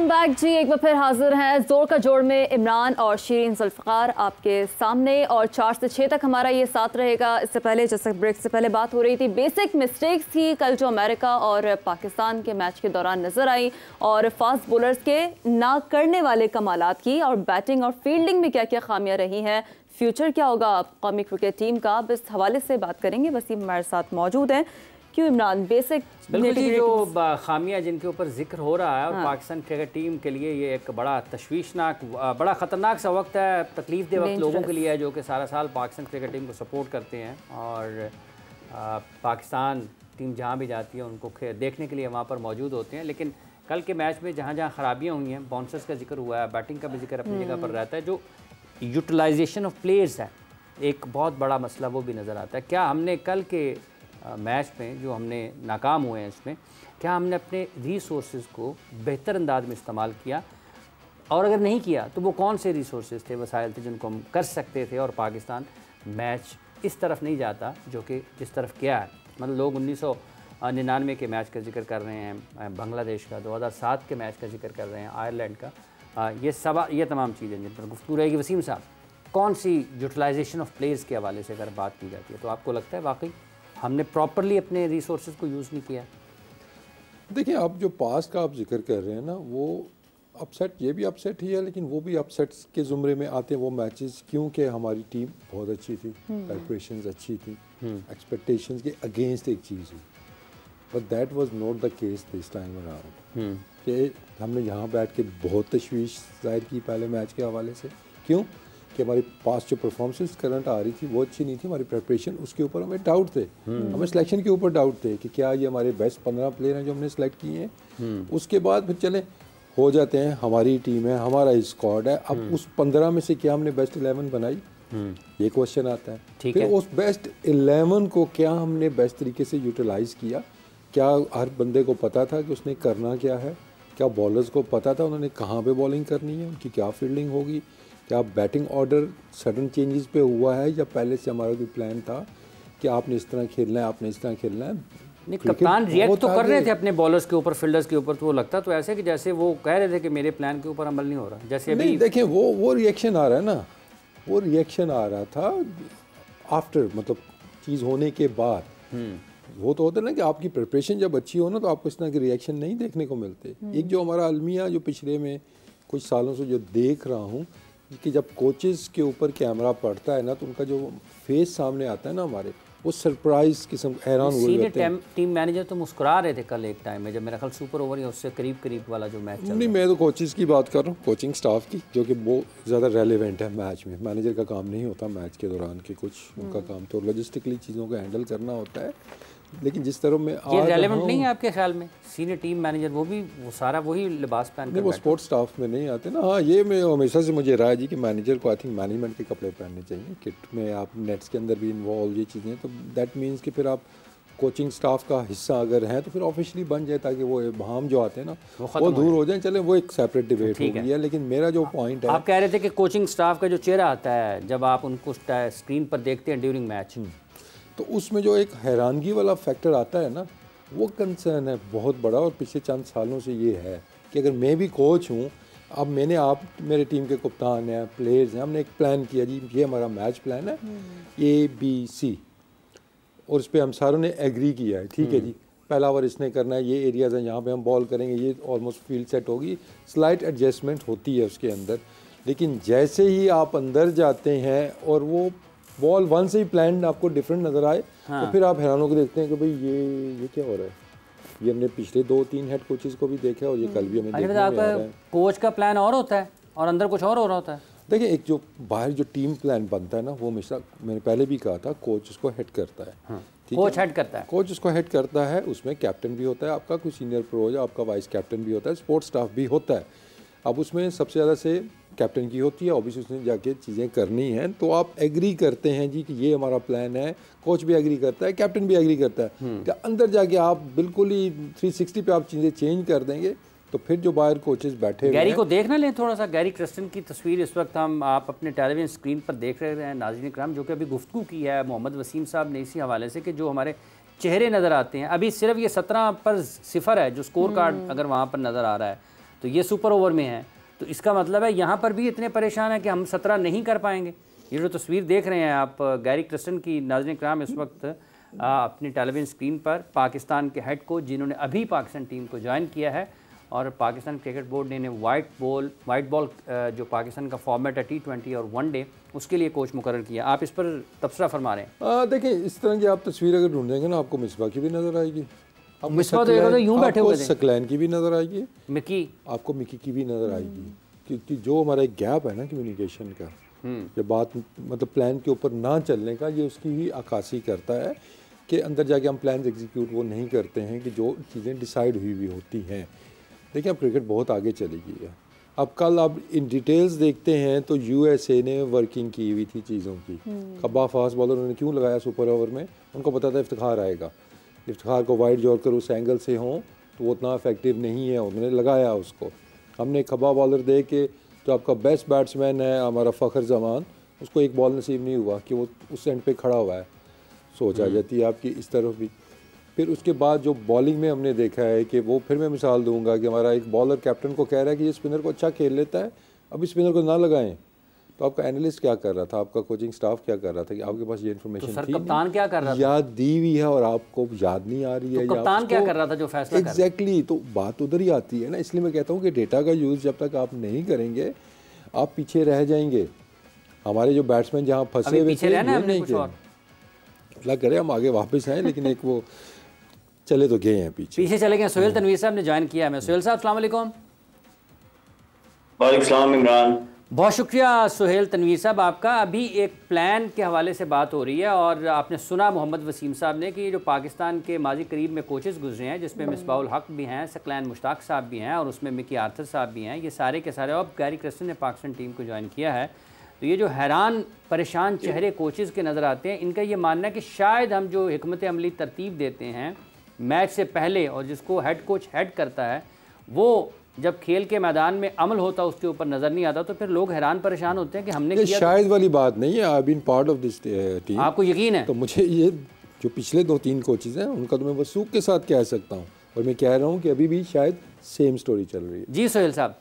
Welcome back जी। एक बार फिर हाजिर हैं जोर का जोड़ में इमरान और शीरीन जुल्फ़िकार आपके सामने, और 4 से 6 तक हमारा ये साथ रहेगा। इससे पहले जैसे ब्रेक से पहले बात हो रही थी, बेसिक मिस्टेक्स थी कल जो अमेरिका और पाकिस्तान के मैच के दौरान नज़र आई, और फास्ट बॉलर्स के ना करने वाले कमालात की, और बैटिंग और फील्डिंग में क्या क्या खामियां रही हैं, फ्यूचर क्या होगा कौमी क्रिकेट टीम का, अब इस हवाले से बात करेंगे। वसीम हमारे साथ मौजूद हैं। क्यों इमरान, बेसिक बिल्कुल जी, जो खामियां जिनके ऊपर जिक्र हो रहा है, और पाकिस्तान क्रिकेट टीम के लिए ये एक बड़ा तशवीशनाक, बड़ा ख़तरनाक सा वक्त है, तकलीफ दे वक्त लोगों के लिए है जो कि सारा साल पाकिस्तान क्रिकेट टीम को सपोर्ट करते हैं, और पाकिस्तान टीम जहाँ भी जाती है उनको देखने के लिए वहाँ पर मौजूद होते हैं। लेकिन कल के मैच में जहाँ जहाँ ख़राबियाँ हुई हैं, बाउंसर्स का जिक्र हुआ है, बैटिंग का भी जिक्र अपनी जगह पर रहता है, जो यूटिलाइजेशन ऑफ प्लेयर्स है एक बहुत बड़ा मसला वो भी नज़र आता है। क्या हमने कल के मैच में जो हमने नाकाम हुए हैं इसमें, क्या हमने अपने रिसोर्सेज को बेहतर अंदाज में इस्तेमाल किया, और अगर नहीं किया तो वो कौन से रिसोर्सेज थे, वसाइल थे जिनको हम कर सकते थे, और पाकिस्तान मैच इस तरफ नहीं जाता जो कि जिस तरफ किया है। मतलब लोग 1999 के मैच का जिक्र कर रहे हैं, बांग्लादेश का 2007 के मैच का जिक्र कर रहे हैं, आयरलैंड का, ये तमाम चीज़ें जिन पर गुफ्तगू रहेगी। वसीम साहब, कौन सी यूटिलाइजेशन ऑफ प्लेयर्स के हवाले से अगर बात की जाती है तो आपको लगता है वाकई हमने प्रॉपरली अपने रिसोर्सेज को यूज़ नहीं किया? देखिए, आप जो पास का आप जिक्र कर रहे हैं ना, वो अपसेट, ये भी अपसेट ही है, लेकिन वो भी अपसेट्स के ज़ुमरे में आते हैं वो मैचेस, क्योंकि हमारी टीम बहुत अच्छी थी, प्रिपरेशंस अच्छी थी, एक्सपेक्टेशंस के अगेंस्ट एक चीज़ हुई, but that was not the case this time around. कि हमने यहाँ बैठ के बहुत तशवीश जाहिर की पहले मैच के हवाले से। क्यों? कि हमारी पास जो परफॉर्मेंस करंट आ रही थी वो अच्छी नहीं थी, हमारी प्रिपरेशन उसके ऊपर हमें डाउट थे, हमें सिलेक्शन के ऊपर डाउट थे कि क्या ये हमारे बेस्ट 15 प्लेयर हैं जो हमने सेलेक्ट किए हैं। उसके बाद फिर चले हो जाते हैं, हमारी टीम है, हमारा स्क्वाड है, अब उस 15 में से क्या हमने बेस्ट 11 बनाई, ये क्वेश्चन आता है। फिर उस बेस्ट 11 को क्या हमने बेस्ट तरीके से यूटिलाइज़ किया, क्या हर बंदे को पता था कि उसने करना क्या है, क्या बॉलर्स को पता था उन्होंने कहाँ पे बॉलिंग करनी है, उनकी क्या फील्डिंग होगी, क्या बैटिंग ऑर्डर सडन चेंजेस पे हुआ है, या पहले से हमारा कोई प्लान था कि आपने इस तरह खेलना है, आपने इस तरह खेलना है। नहीं, कप्तान रिएक्ट तो कर रहे थे अपने बॉलर्स के ऊपर, फील्डर्स के ऊपर, तो वो लगता तो ऐसे कि जैसे वो कह रहे थे कि मेरे प्लान के ऊपर अमल नहीं हो रहा, जैसे अभी देखें वो रिएक्शन आ रहा है ना, वो रिएक्शन आ रहा था आफ्टर, मतलब चीज़ होने के बाद। वो तो होता है ना कि आपकी प्रिपरेशन जब अच्छी हो ना तो आपको इस तरह के रिएक्शन नहीं देखने को मिलते। एक जो हमारा अलमिया जो पिछले में कुछ सालों से जो देख रहा हूँ कि जब कोचेस के ऊपर कैमरा पड़ता है ना तो उनका जो फेस सामने आता है ना हमारे, वो सरप्राइज किस्म, हैरान हुए जाते हैं। टीम मैनेजर तो मुस्कुरा रहे थे कल एक टाइम में, जब मेरा ख्याल सुपर ओवर या उससे करीब वाला जो मैच नहीं, मैं तो कोचेस की बात कर रहा हूँ, कोचिंग स्टाफ की, जो कि बहुत ज़्यादा रेलेवेंट है मैच में। मैनेजर का काम नहीं होता मैच के दौरान कि कुछ, उनका काम तो लॉजिस्टिकली चीज़ों को हैंडल करना होता है। लेकिन जिस तरह में ये रेलेवेंट नहीं है आपके ख्याल में? सीनियर टीम मैनेजर वो सारा वही लिबास पहन कर, वो स्पोर्ट्स स्टाफ में नहीं आते ना। हाँ, ये मैं हमेशा से मुझे राय जी कि मैनेजर को आई थिंक मैनेजमेंट के कपड़े पहनने चाहिए, किट में आप नेट्स के अंदर भी इन्वॉल्व ये चीज़ें, तो दैट मीन्स कि फिर आप कोचिंग स्टाफ का हिस्सा अगर हैं तो फिर ऑफिशियली बन जाए, ताकि वो इबाम जो आते हैं ना वो दूर हो जाए। चले, वो एक सेपरेट डिबेट हो गई है, लेकिन मेरा जो पॉइंट है, आप कह रहे थे कि कोचिंग स्टाफ का जो चेहरा आता है जब आप उनको स्क्रीन पर देखते हैं ड्यूरिंग मैच, तो उसमें जो एक हैरानगी वाला फैक्टर आता है ना, वो कंसर्न है बहुत बड़ा। और पिछले चंद सालों से ये है कि अगर मैं भी कोच हूँ, अब मैंने, आप मेरे टीम के कप्तान हैं, प्लेयर्स हैं, हमने एक प्लान किया जी, ये हमारा मैच प्लान है ABC, और इस पर हम सारों ने एग्री किया है, ठीक है जी, पहला ओवर इसने करना है, ये एरियाज़ हैं यहाँ पे हम बॉल करेंगे, ये ऑलमोस्ट फील्ड सेट होगी, स्लाइट एडजस्टमेंट होती है उसके अंदर। लेकिन जैसे ही आप अंदर जाते हैं और वो बॉल वन से ही प्लान आपको डिफरेंट नज़र आए, तो फिर आप हैरान होकर देखते हैं कि भाई ये क्या हो रहा है। ये हमने पिछले 2-3 हेड कोचेस को भी देखा और ये कल भी हमें देखने में आ रहा है। कोच का प्लान और होता है और अंदर कुछ और हो रहा होता है। देखिए, एक जो बाहर जो टीम प्लान बनता है ना, वो हमेशा, मैंने पहले भी कहा था, कोच उसको हेड करता है। कोच हेड करता है, कोच उसको हेड करता है, उसमें कैप्टन भी होता है आपका, कोई सीनियर प्रो है, आपका वाइस कैप्टन भी होता है, स्पोर्ट्स स्टाफ भी होता है। अब उसमें सबसे ज़्यादा से कैप्टन की होती है, ऑब्वियसली उसने जाके चीज़ें करनी हैं, तो आप एग्री करते हैं जी कि ये हमारा प्लान है, कोच भी एग्री करता है, कैप्टन भी एग्री करता है। कि अंदर जाके आप बिल्कुल ही 360 पे आप चीज़ें चेंज कर देंगे, तो फिर जो बाहर कोचेस बैठे गैरी को देखना लें थोड़ा सा। गैरी क्रिस्टन की तस्वीर इस वक्त आप अपने टेलीविजन स्क्रीन पर देख रहे हैं नाज़रीन इकराम, जो कि अभी गुफ्तगू की है मोहम्मद वसीम साहब ने इसी हवाले से कि जो हमारे चेहरे नज़र आते हैं, अभी सिर्फ ये 17 पर 0 है जो स्कोर कार्ड अगर वहाँ पर नज़र आ रहा है, तो ये सुपर ओवर में है, तो इसका मतलब है यहाँ पर भी इतने परेशान हैं कि हम 17 नहीं कर पाएंगे। ये जो तस्वीर देख रहे हैं आप गैरी क्रिस्टन की, नाज़रीन कराम, इस वक्त अपनी टेलीविजन स्क्रीन पर पाकिस्तान के हेड कोच जिन्होंने अभी पाकिस्तान टीम को ज्वाइन किया है, और पाकिस्तान क्रिकेट बोर्ड ने वाइट बॉल जो पाकिस्तान का फॉर्मेट है T20 और वनडे, उसके लिए कोच मुकर्रर किया। आप इस पर तबसरा फरमा रहे हैं। देखिए, इस तरह की आप तस्वीर अगर ढूंढेंगे ना, आपको मिसबा की भी नज़र आएगी, मिसबा तो यूं बैठे हुए थे, सकलैन की भी नज़र आएगी, आपको मिकी की भी नज़र आएगी, क्योंकि जो हमारा एक गैप है ना कम्युनिकेशन का, ये बात मतलब प्लान के ऊपर ना चलने का, ये उसकी ही अक्कासी करता है कि अंदर जाके हम प्लान एग्जीक्यूट वो नहीं करते हैं कि जो चीज़ें डिसाइड हुई हुई होती हैं। देखिए, अब क्रिकेट बहुत आगे चली गई है। अब कल आप इन डिटेल्स देखते हैं तो USA ने वर्किंग की हुई थी चीज़ों की। खब्बा फास्ट बॉलर उन्होंने क्यों लगाया सुपर ओवर में? उनको पता था इफ्तिखार आएगा, इफ्तिखार को वाइड यॉर्कर उस एंगल से हों तो वो उतना इफेक्टिव नहीं है, उन्होंने लगाया उसको। हमने खब्बा बॉलर दे के जो आपका बेस्ट बैट्समैन है हमारा फ़खर जमान, उसको एक बॉल नसीब नहीं हुआ कि वो उस एंड पे खड़ा हुआ है, सोच आ जाती है आपकी इस तरफ भी। फिर उसके बाद जो बॉलिंग में हमने देखा है कि वो, फिर मैं मिसाल दूंगा कि हमारा एक बॉलर कैप्टन को कह रहा है कि ये स्पिनर को अच्छा खेल लेता है, अब इस स्पिनर को ना लगाएं। तो आपका एनालिस्ट क्या कर रहा था, आपका कोचिंग स्टाफ क्या कर रहा था कि आपके पास ये इन्फॉर्मेशन तो सर कप्तान क्या कर रहा था? याद दी हुई है और आपको याद नहीं आ रही है, तो कप्तान क्या कर रहा था जो फैसला कर? एग्जैक्टली, तो बात उधर ही आती है ना। इसलिए मैं कहता हूँ कि डेटा का यूज़ जब तक आप नहीं करेंगे आप पीछे रह जाएंगे। हमारे जो बैट्समैन जहाँ फंसे हुए थे, अल्लाह करे हम आगे वापस आए, लेकिन एक वो चले तो गए हैं, पीछे चले गए। सोहेल तनवीर साहब ने ज्वाइन किया है। सोहेल साहब अस्सलाम वालेकुम। वालेकुम सलाम इमरान। बहुत शुक्रिया सोहेल तनवीर साहब आपका। अभी एक प्लान के हवाले से बात हो रही है और आपने सुना मोहम्मद वसीम साहब ने कि जो पाकिस्तान के माजी करीब में कोचेस गुजरे हैं, जिसमें मिसबाहुल हक भी हैं, सकलैन मुश्ताक साहब भी हैं और उसमें मिकी आर्थर साहब भी हैं, ये सारे के सारे, अब गैरी क्रिस्टन ने पाकिस्तान टीम को ज्वाइन किया है। तो ये जो हैरान परेशान चेहरे कोचेस के नज़र आते हैं, इनका ये मानना है कि शायद हम जो हिकमत अमली तरतीब देते हैं मैच से पहले और जिसको हेड कोच हेड करता है, वो जब खेल के मैदान में अमल होता है उसके ऊपर नज़र नहीं आता, तो फिर लोग हैरान परेशान होते हैं कि हमने किया। शायद वाली बात नहीं है, I been part of this team. आपको यकीन है? तो मुझे ये जो पिछले 2-3 कोचेज़ हैं उनका तो मैं वसूख के साथ कह सकता हूँ, और मैं कह रहा हूँ कि अभी भी शायद सेम स्टोरी चल रही है। जी सोहेल साहब।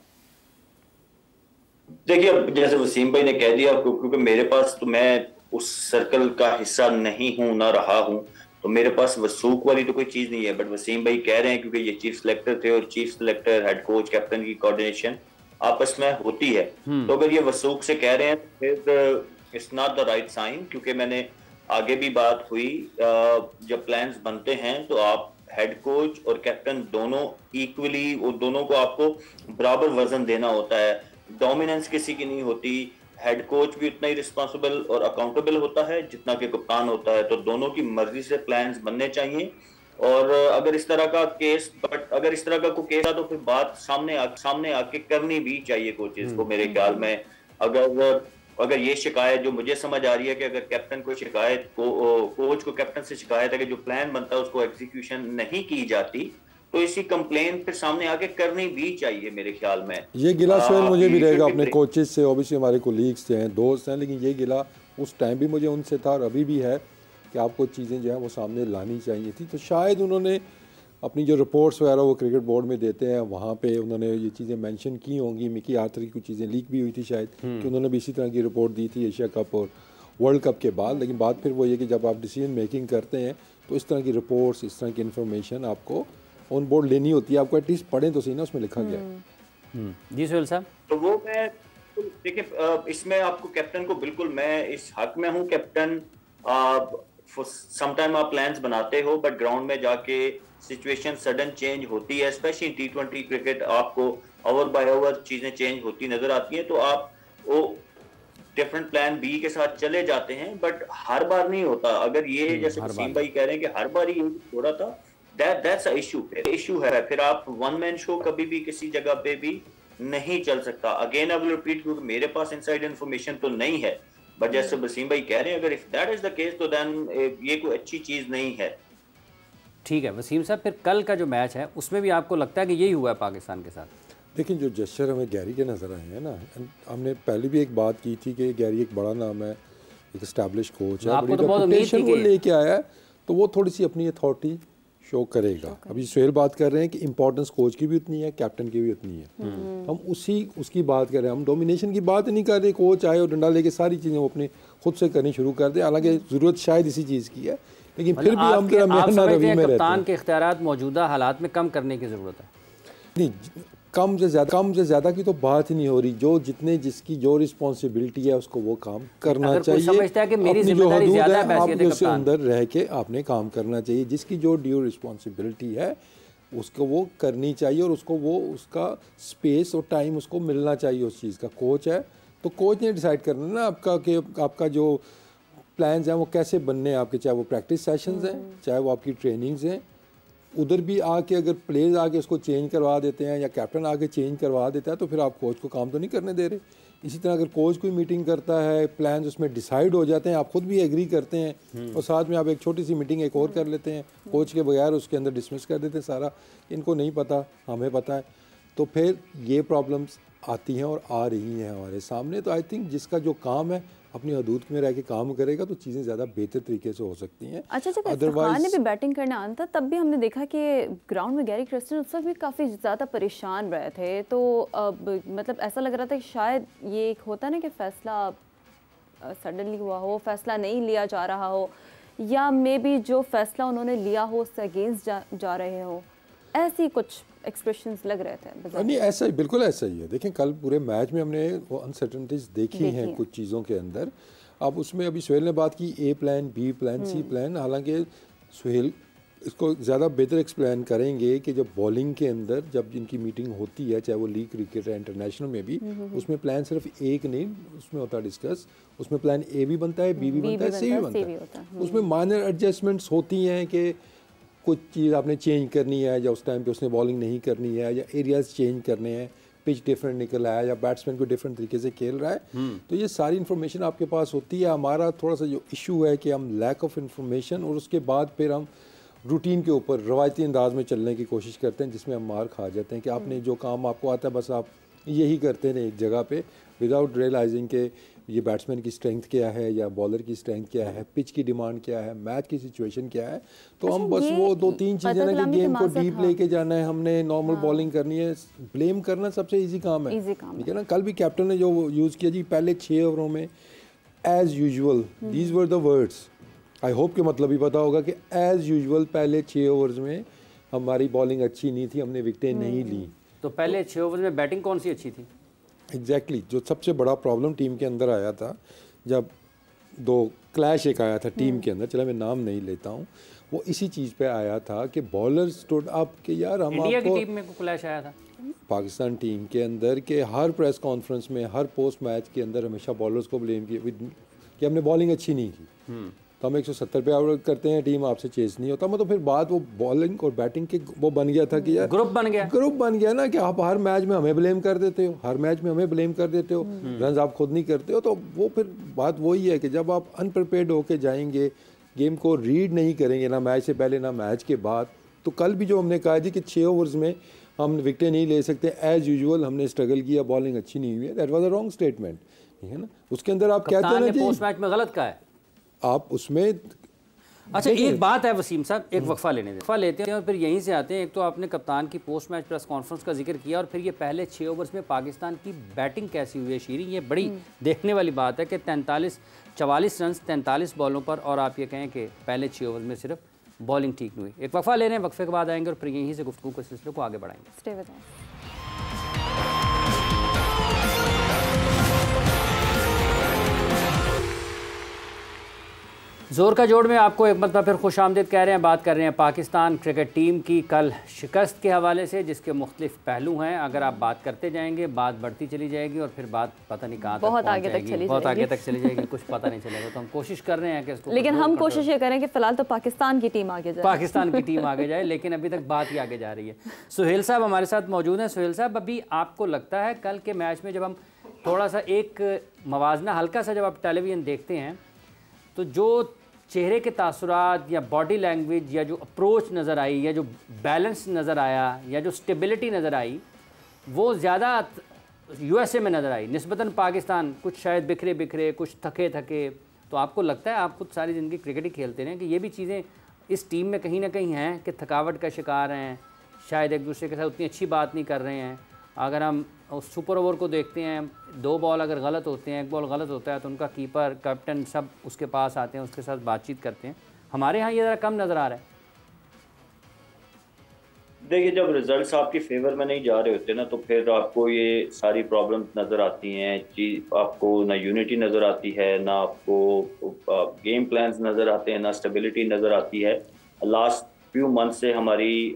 देखिए, अब जैसे वसीम भाई ने कह दिया, क्योंकि मेरे पास तो मैं उस सर्कल का हिस्सा नहीं हूँ, ना रहा हूँ, तो मेरे पास वसूख वाली तो कोई चीज नहीं है। बट वसीम भाई कह रहे हैं क्योंकि ये चीफ सिलेक्टर थे और chief selector, head coach, captain की कोऑर्डिनेशन आपस में होती है। तो अगर ये वसूख से कह रहे हैं फिर it's not the right sign, क्योंकि मैंने आगे भी बात हुई, जब प्लान्स बनते हैं तो आप हेड कोच और कैप्टन दोनों इक्वली, वो दोनों को आपको बराबर वजन देना होता है। डोमिनेंस किसी की नहीं होती। हेड कोच भी उतना ही रिस्पॉन्सिबल और अकाउंटेबल होता है जितना कि कप्तान होता है। तो दोनों की मर्जी से प्लान्स बनने चाहिए। और अगर इस तरह का केस, अगर इस तरह का कोई केस है तो फिर बात सामने आके करनी भी चाहिए कोचेस को, मेरे ख्याल में। अगर ये शिकायत जो मुझे समझ आ रही है कि अगर कैप्टन को शिकायत कोच को कैप्टन से शिकायत है कि जो प्लान बनता है उसको एग्जीक्यूशन नहीं की जाती, तो इसी कंप्लेन फिर सामने आके करनी भी चाहिए मेरे ख्याल में। ये गिला सोहेल मुझे भी रहेगा अपने कोचेस से, ऑब्वियसली हमारे कोलीग्स हैं, दोस्त हैं, लेकिन ये गिला उस टाइम भी मुझे उनसे था और अभी भी है कि आपको चीज़ें जो है वो सामने लानी चाहिए थी। तो शायद उन्होंने अपनी जो रिपोर्ट्स वगैरह वो क्रिकेट बोर्ड में देते हैं, वहाँ पे उन्होंने ये चीज़ें मेंशन की होंगी। मिकी आर्थर की कुछ चीज़ें लीक भी हुई थी शायद, कि उन्होंने भी इसी तरह की रिपोर्ट दी थी एशिया कप और वर्ल्ड कप के बाद। लेकिन बात फिर वो ये कि जब आप डिसीजन मेकिंग करते हैं तो इस तरह की रिपोर्ट्स, इस तरह की इन्फॉर्मेशन आपको ऑन बोर्ड लेनी होती है। आपको एटलीस्ट पढ़ें तो सही ना उसमें लिखा गया। जी सोहेल साहब। तो वो मैं देखिए, इसमें आपको कैप्टन को बिल्कुल मैं इस हक में हूँ। कैप्टन समटाइम आप प्लान्स बनाते हो, बट ग्राउंड में जाके सिचुएशन सडन चेंज होती है, स्पेशली T20 क्रिकेट, आपको ओवर बाय ओवर चीजें चेंज होती नजर आती हैं, तो आप वो डिफरेंट प्लान बी के साथ चले जाते हैं। बट हर बार नहीं होता। अगर ये जैसे वसीम भाई कह रहे हैं कि हर बार ही थोड़ा था, दैट्स अ इशू है। फिर आप वन मैन शो कभी भी किसी जगह पे भी नहीं चल सकता। अगेन आई विल रिपीट, क्योंकि मेरे पास इनसाइड इन्फॉर्मेशन तो नहीं है, बट जैसे वसीम भाई कह रहे हैं, अगर if that is the case तो देन ये कोई अच्छी चीज नहीं है। ठीक है वसीम साहब, फिर कल का जो मैच है उसमें भी आपको लगता है कि यही हुआ है पाकिस्तान के साथ? देखिए, जो जेस्चर हमें गैरी के नज़र आए हैं ना, हमने पहले भी एक बात की थी कि गैरी एक बड़ा नाम है, एक एस्टैब्लिश कोच है, आपको तो बहुत उम्मीद थी कि वो लेके आया है, तो वो थोड़ी सी अपनी अथॉरिटी शो करेगा। अभी सुहेल बात कर रहे हैं कि इंपॉर्टेंस कोच की भी उतनी है, कैप्टन की भी उतनी है। हम उसकी बात कर रहे हैं, हम डोमिनेशन की बात नहीं कर रहे। कोच आए और डंडा लेके सारी चीज़ें वो अपने खुद से करनी शुरू कर दे, हालांकि ज़रूरत शायद इसी चीज़ की है, लेकिन फिर भी हम मेहनत रवि में रहते हैं। कप्तान के इख्तियारात मौजूदा हालात में कम करने की ज़रूरत है। नहीं, कम से ज़्यादा की तो बात ही नहीं हो रही। जिसकी जो रिस्पॉन्सिबिलिटी है उसको वो काम करना चाहिए। समझता है कि मेरी जिम्मेदारी ज़्यादा है, आपके उसके अंदर रह के आपने काम करना चाहिए। जिसकी जो ड्यू रिस्पॉन्सिबिलिटी है उसको वो करनी चाहिए और उसको वो उसका स्पेस और टाइम उसको मिलना चाहिए उस चीज़ का। कोच है तो कोच ने डिसाइड करना ना आपका कि आपका जो प्लान्स हैं वो कैसे बनने हैं आपके, चाहे वो प्रैक्टिस सेशंस हैं, चाहे वो आपकी ट्रेनिंग्स हैं। उधर भी आके अगर प्लेयर्स आके उसको चेंज करवा देते हैं या कैप्टन आके चेंज करवा देता है तो फिर आप कोच को काम तो नहीं करने दे रहे। इसी तरह अगर कोच कोई मीटिंग करता है, प्लान्स उसमें डिसाइड हो जाते हैं, आप खुद भी एग्री करते हैं और साथ में आप एक छोटी सी मीटिंग एक और कर लेते हैं कोच के बगैर, उसके अंदर डिसमिस कर देते हैं सारा, इनको नहीं पता हमें पता है, तो फिर ये प्रॉब्लम्स आती हैं और आ रही हैं हमारे सामने। तो आई थिंक जिसका जो काम है अपनी हदूद में रह के काम करेगा तो चीज़ें ज़्यादा बेहतर तरीके से हो सकती हैं। अच्छा, जब इफ्तिखार ने भी बैटिंग करना आना था तब भी हमने देखा कि ग्राउंड में गैरी क्रिस्टन उस वक्त भी काफ़ी ज़्यादा परेशान रहे थे। तो अब मतलब ऐसा लग रहा था कि शायद ये एक होता ना कि फ़ैसला सडनली हुआ हो, फैसला नहीं लिया जा रहा हो, या मे बी जो फैसला उन्होंने लिया हो उससे अगेंस्ट जा रहे हो, ऐसी कुछ एक्सप्रेशंस लग रहे थे। नहीं, ऐसा ही, बिल्कुल ऐसा ही है। देखें कल पूरे मैच में हमने वो अनसर्टेनिटीज देखी हैं कुछ चीज़ों के अंदर। अब उसमें अभी सुहेल ने बात की ए प्लान, बी प्लान, सी प्लान, हालांकि सुहेल इसको ज़्यादा बेहतर एक्सप्लेन करेंगे कि जब बॉलिंग के अंदर जब इनकी मीटिंग होती है, चाहे वो लीग क्रिकेट है, इंटरनेशनल में भी, उसमें प्लान सिर्फ एक नहीं उसमें होता डिस्कस, उसमें प्लान ए भी बनता है, बी भी बनता है, सी भी बनता है। उसमें माइनर एडजस्टमेंट्स होती हैं कि कुछ चीज़ आपने चेंज करनी है, या उस टाइम पे उसने बॉलिंग नहीं करनी है, या एरियाज चेंज करने हैं, पिच डिफरेंट निकल आया, या बैट्समैन को डिफरेंट तरीके से खेल रहा है, तो ये सारी इन्फॉर्मेशन आपके पास होती है। हमारा थोड़ा सा जो इशू है कि हम लैक ऑफ इन्फॉर्मेशन, और उसके बाद फिर हम रूटीन के ऊपर रवायती अंदाज में चलने की कोशिश करते हैं, जिसमें हम मार खा जाते हैं कि आपने जो काम आपको आता है बस आप यही करते हैं एक जगह पे, विदाउट रियलाइजिंग के ये बैट्समैन की स्ट्रेंथ क्या है या बॉलर की स्ट्रेंथ क्या है, पिच की डिमांड क्या है, मैच की सिचुएशन क्या है। तो हम बस वो 2-3 चीज़ें ना कि गेम को डीप लेके जाना है, हमने नॉर्मल बॉलिंग करनी है, ब्लेम करना सबसे ईजी काम है, ठीक है ना। कल भी कैप्टन ने जो यूज़ किया जी, पहले 6 ओवरों में as usual, these were the words, I hope के मतलब ही पता होगा कि एज यूजुअल पहले 6 ओवर्स में हमारी बॉलिंग अच्छी नहीं थी, हमने विकेटें नहीं ली। तो पहले 6 ओवर में बैटिंग कौन सी अच्छी थी? एग्जैक्टली जो सबसे बड़ा प्रॉब्लम टीम के अंदर आया था, जब 2 क्लैश एक आया था टीम के अंदर, चला मैं नाम नहीं लेता हूँ, वो इसी चीज़ पे आया था कि बॉलर स्टूड अप कि यार हम इंडिया की टीम में क्लैश आया था पाकिस्तान टीम के अंदर के हर प्रेस कॉन्फ्रेंस में, हर पोस्ट मैच के अंदर हमेशा बॉलर्स को ब्लेम किया कि हमने बॉलिंग अच्छी नहीं की। तो हम 170 पे आउट करते हैं, टीम आपसे चेस नहीं होता। मतलब फिर बात वो बॉलिंग और बैटिंग के वो बन गया था कि यार ग्रुप बन गया ना कि आप हर मैच में हमें ब्लेम कर देते हो, हर मैच में हमें ब्लेम कर देते हो, रन आप खुद नहीं करते हो। तो वो फिर बात वही है कि जब आप अनप्रिपेयर्ड होके जाएंगे, गेम को रीड नहीं करेंगे ना मैच से पहले ना मैच के बाद, तो कल भी जो हमने कहा जी कि 6 ओवर्स में हम विकेटें नहीं ले सकते, एज यूजुअल हमने स्ट्रगल किया, बॉलिंग अच्छी नहीं हुई है, that was a wrong statement, ठीक है ना। उसके अंदर आप कहते हैं ना जी पोस्ट मैच में गलत का है आप उसमें। अच्छा, एक बात है वसीम साहब, एक वक्फा लेते हैं और फिर यहीं से आते हैं। एक तो आपने कप्तान की पोस्ट मैच प्रेस कॉन्फ्रेंस का जिक्र किया, और फिर ये पहले 6 ओवर्स में पाकिस्तान की बैटिंग कैसी हुई है शीरी, ये बड़ी देखने वाली बात है कि 44 रन 43 बॉलों पर, और आप ये कहें कि पहले 6 ओवर में सिर्फ बॉलिंग ठीक नहीं हुई। एक वक्फा ले रहे हैं, वक्फे के बाद आएंगे और फिर यहीं से गुफ्तगू के सिलसिले को आगे बढ़ाएंगे। जोर का जोड़ में आपको एक मतलब फिर खुश आमदीद कह रहे हैं। बात कर रहे हैं पाकिस्तान क्रिकेट टीम की कल शिकस्त के हवाले से, जिसके मुख्तलिफ पहलू हैं। अगर आप बात करते जाएंगे बात बढ़ती चली जाएगी और फिर बात पता नहीं कहाँ बहुत आगे तक चली जाएगी, कुछ पता नहीं चलेगा। तो हम कोशिश कर रहे हैं कि इसको, लेकिन हम कोशिश ये करें कि फिलहाल तो पाकिस्तान की टीम आगे जाए, लेकिन अभी तक बात ही आगे जा रही है। सुहेल साहब हमारे साथ मौजूद हैं। सुहेल साहब, अभी आपको लगता है कल के मैच में जब हम थोड़ा सा एक मवाजना हल्का सा जब आप टेलीविज़न देखते हैं, तो जो चेहरे के तासुरात या बॉडी लैंग्वेज या जो अप्रोच नज़र आई या जो बैलेंस नज़र आया या जो स्टेबिलिटी नज़र आई, वो ज़्यादा यूएसए में नज़र आई निस्बतन पाकिस्तान। कुछ शायद बिखरे, कुछ थके। तो आपको लगता है, आप खुद सारी ज़िंदगी क्रिकेट ही खेलते हैं, कि ये भी चीज़ें इस टीम में कहीं ना कहीं हैं कि थकावट का शिकार हैं, शायद एक दूसरे के साथ उतनी अच्छी बात नहीं कर रहे हैं। अगर हम उस सुपर ओवर को देखते हैं, 2 बॉल अगर गलत होते हैं, 1 बॉल गलत होता है, तो उनका कीपर, कैप्टन सब उसके पास आते हैं, उसके साथ बातचीत करते हैं। हमारे यहाँ ये ज़रा कम नज़र आ रहा है। देखिए, जब रिजल्ट्स आपके फेवर में नहीं जा रहे होते ना, तो फिर आपको ये सारी प्रॉब्लम्स नज़र आती हैं। आपको ना यूनिटी नज़र आती है, ना आपको गेम प्लान्स नज़र आते हैं, ना स्टेबिलिटी नज़र आती है। लास्ट फ्यू मंथ से हमारी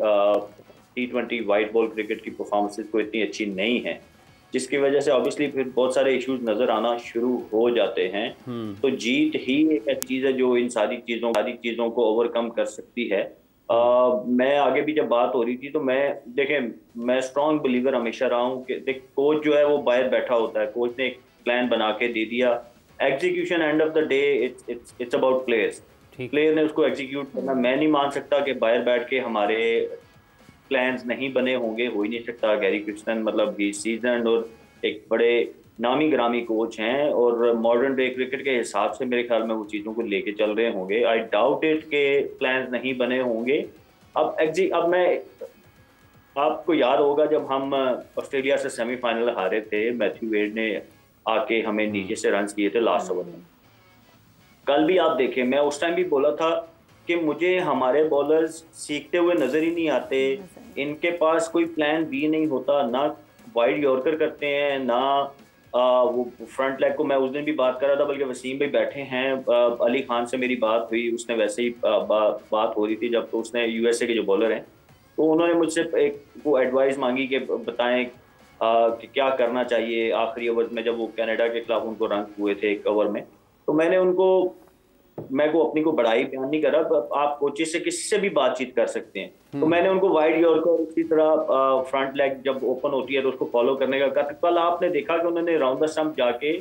T20 वाइट बॉल क्रिकेट की परफॉर्मेंसेस को इतनी अच्छी नहीं है, जिसकी वजह से ऑब्वियसली फिर बहुत सारे इश्यूज नज़र आना शुरू हो जाते हैं। तो जीत ही एक ऐसी चीज़ है जो इन सारी चीज़ों को ओवरकम कर सकती है। मैं आगे भी जब बात हो रही थी तो मैं स्ट्रॉन्ग बिलीवर हमेशा रहा हूँ कि देख, कोच जो है वो बाहर बैठा होता है, कोच ने एक प्लान बना के दे दिया, execution and of the day it's about players. Player ने उसको एग्जीक्यूट करना। मैं नहीं मान सकता कि बाहर बैठ के हमारे प्लान्स नहीं बने होंगे, हो ही नहीं सकता। गैरी क्रिस्टन मतलब ही सीजन और एक बड़े नामी ग्रामी कोच हैं, और मॉडर्न डे क्रिकेट के हिसाब से मेरे ख्याल में वो चीज़ों को लेके चल रहे होंगे। आई डाउट इट के प्लान्स नहीं बने होंगे। अब मैं आपको याद होगा जब हम ऑस्ट्रेलिया से सेमीफाइनल हारे थे, मैथ्यू वेड ने आके हमें नीचे से रन किए थे लास्ट ओवर में। कल भी आप देखें, मैं उस टाइम भी बोला था कि मुझे हमारे बॉलर्स सीखते हुए नजर ही नहीं आते, इनके पास कोई प्लान बी नहीं होता, ना वाइड यॉर्कर करते हैं, ना वो फ्रंट लेग को। मैं उस दिन भी बात कर रहा था, बल्कि वसीम भाई बैठे हैं, अली खान से मेरी बात हुई, उसने वैसे ही बात हो रही थी जब, तो उसने यूएसए के जो बॉलर हैं, तो उन्होंने मुझसे एक वो एडवाइस मांगी कि बताएं कि क्या करना चाहिए आखिरी ओवर में, जब वो कनाडा के खिलाफ उनको रन हुए थे एक ओवर में। तो मैं को अपनी को बड़ाई बयान नहीं कर रहा, आप कोचेस से किसी से भी बातचीत कर सकते हैं। तो मैंने उनको वाइड यॉर्कर, इसी तरह फ्रंट लेग जब ओपन होती है तो उसको फॉलो करने का कहा। कल आपने देखा कि उन्होंने राउंड द स्टंप जाके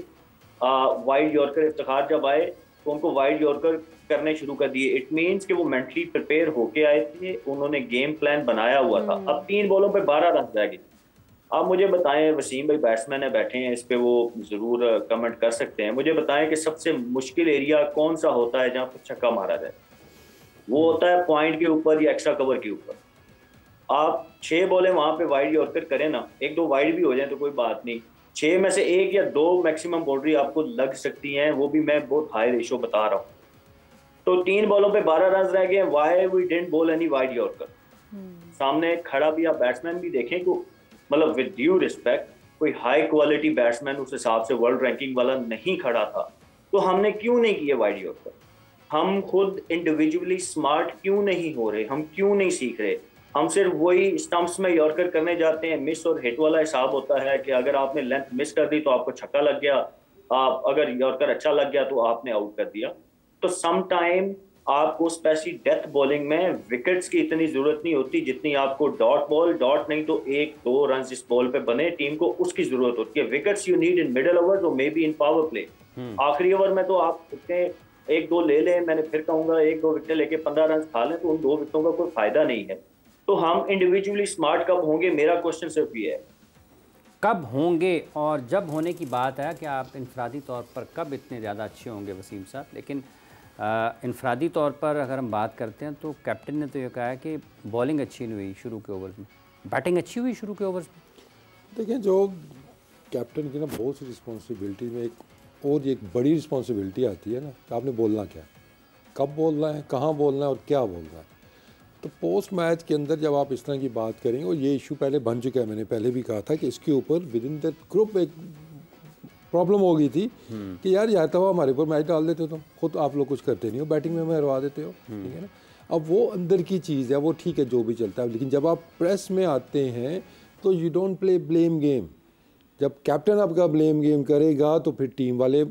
वाइड यॉर्कर, इफ्तिखार जब आए तो उनको वाइड यॉर्कर करने शुरू कर दिए। इट मीन्स कि वो मेंटली प्रिपेयर होके आए थे, उन्होंने गेम प्लान बनाया हुआ था। अब 3 बॉलों पे 12 रन रह गए। आप मुझे बताएं, वसीम भाई बैट्समैन है, बैठे हैं, इस पे वो जरूर कमेंट कर सकते हैं, मुझे बताएं कि सबसे मुश्किल एरिया कौन सा होता है जहां पर छक्का मारा जाए? वो होता है पॉइंट के ऊपर या एक्स्ट्रा कवर के ऊपर। आप 6 बॉलें वहां पे वाइड यॉर्कर करें ना, 1-2 वाइड भी हो जाए तो कोई बात नहीं, 6 में से 1 या 2 मैक्सिमम बाउंड्री आपको लग सकती हैं, वो भी मैं बहुत हाई रेशो बता रहा हूँ। तो 3 बॉलों पे 12 रन रह गए। Why we didn't bowl any wide yorker? सामने खड़ा भी आप बैट्समैन भी देखें को, मतलब विद ड्यू रिस्पेक्ट, कोई हाई क्वालिटी बैट्समैन उस हिसाब से वर्ल्ड रैंकिंग वाला नहीं खड़ा था। तो हमने क्यों नहीं किए वाइड यॉर्कर? हम खुद इंडिविजुअली स्मार्ट क्यों नहीं हो रहे? हम क्यों नहीं सीख रहे? हम सिर्फ वही स्टंप्स में यॉर्कर करने जाते हैं। मिस और हिट वाला हिसाब होता है कि अगर आपने लेंथ मिस कर दी तो आपको छक्का लग गया, आप अगर यॉर्कर अच्छा लग गया तो आपने आउट कर दिया। तो सम टाइम आपको स्पेशली डेथ बॉलिंग में विकेट्स की इतनी जरूरत नहीं होती जितनी आपको डॉट नहीं तो 1-2 रन इस बॉल पे बने टीम को, उसकी जरूरत होती है। Wickets you need in middle over और may be in power play. आखिरी ओवर में तो आप 1-2 ले लें, मैंने फिर कहूंगा 1-2 विकेट लेके 15 रन खा लें तो उन 2 विकेटों का कोई फायदा नहीं है। तो हम इंडिविजुअली स्मार्ट कब होंगे, मेरा क्वेश्चन सिर्फ ये है, कब होंगे? और जब होने की बात है कि आप इंफरादी तौर पर कब इतने ज़्यादा अच्छे होंगे वसीम साहब? लेकिन इंफरादी तौर पर अगर हम बात करते हैं तो कैप्टन ने तो ये कहा है कि बॉलिंग अच्छी नहीं हुई शुरू के ओवर्स में, बैटिंग अच्छी हुई शुरू के ओवर्स में। देखिए, जो कैप्टन की ना बहुत सी रिस्पॉन्सिबिलिटी में एक बड़ी रिस्पॉन्सिबिलिटी आती है ना, आपने बोलना क्या, कब बोलना है, कहाँ बोलना है और क्या बोलना है। तो पोस्ट मैच के अंदर जब आप इस तरह की बात करेंगे, और ये इशू पहले बन चुका है, मैंने पहले भी कहा था कि इसके ऊपर विद इन द ग्रुप एक प्रॉब्लम हो गई थी कि यार या तो हमारे ऊपर मैच डाल देते हो, तुम खुद आप लोग कुछ करते नहीं हो, बैटिंग में हमें हरवा देते हो, ठीक है ना। अब वो अंदर की चीज़ है, वो ठीक है जो भी चलता है, लेकिन जब आप प्रेस में आते हैं तो you don't play blame game. जब कैप्टन आपका ब्लेम गेम करेगा तो फिर टीम वाले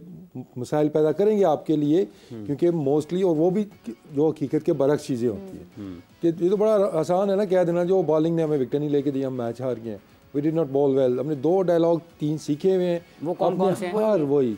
मसाइल पैदा करेंगे आपके लिए, क्योंकि मोस्टली, और वो भी जो हकीकत के बरक्स चीज़ें होती हैं कि ये तो बड़ा आसान है ना कह देना जो बॉलिंग ने हमें विकेट नहीं लेके दी, हम मैच हार गए हैं, we did not bowl well. हमने 2 डायलॉग 3 सीखे हुए हैं, वो कौन से हैं? वही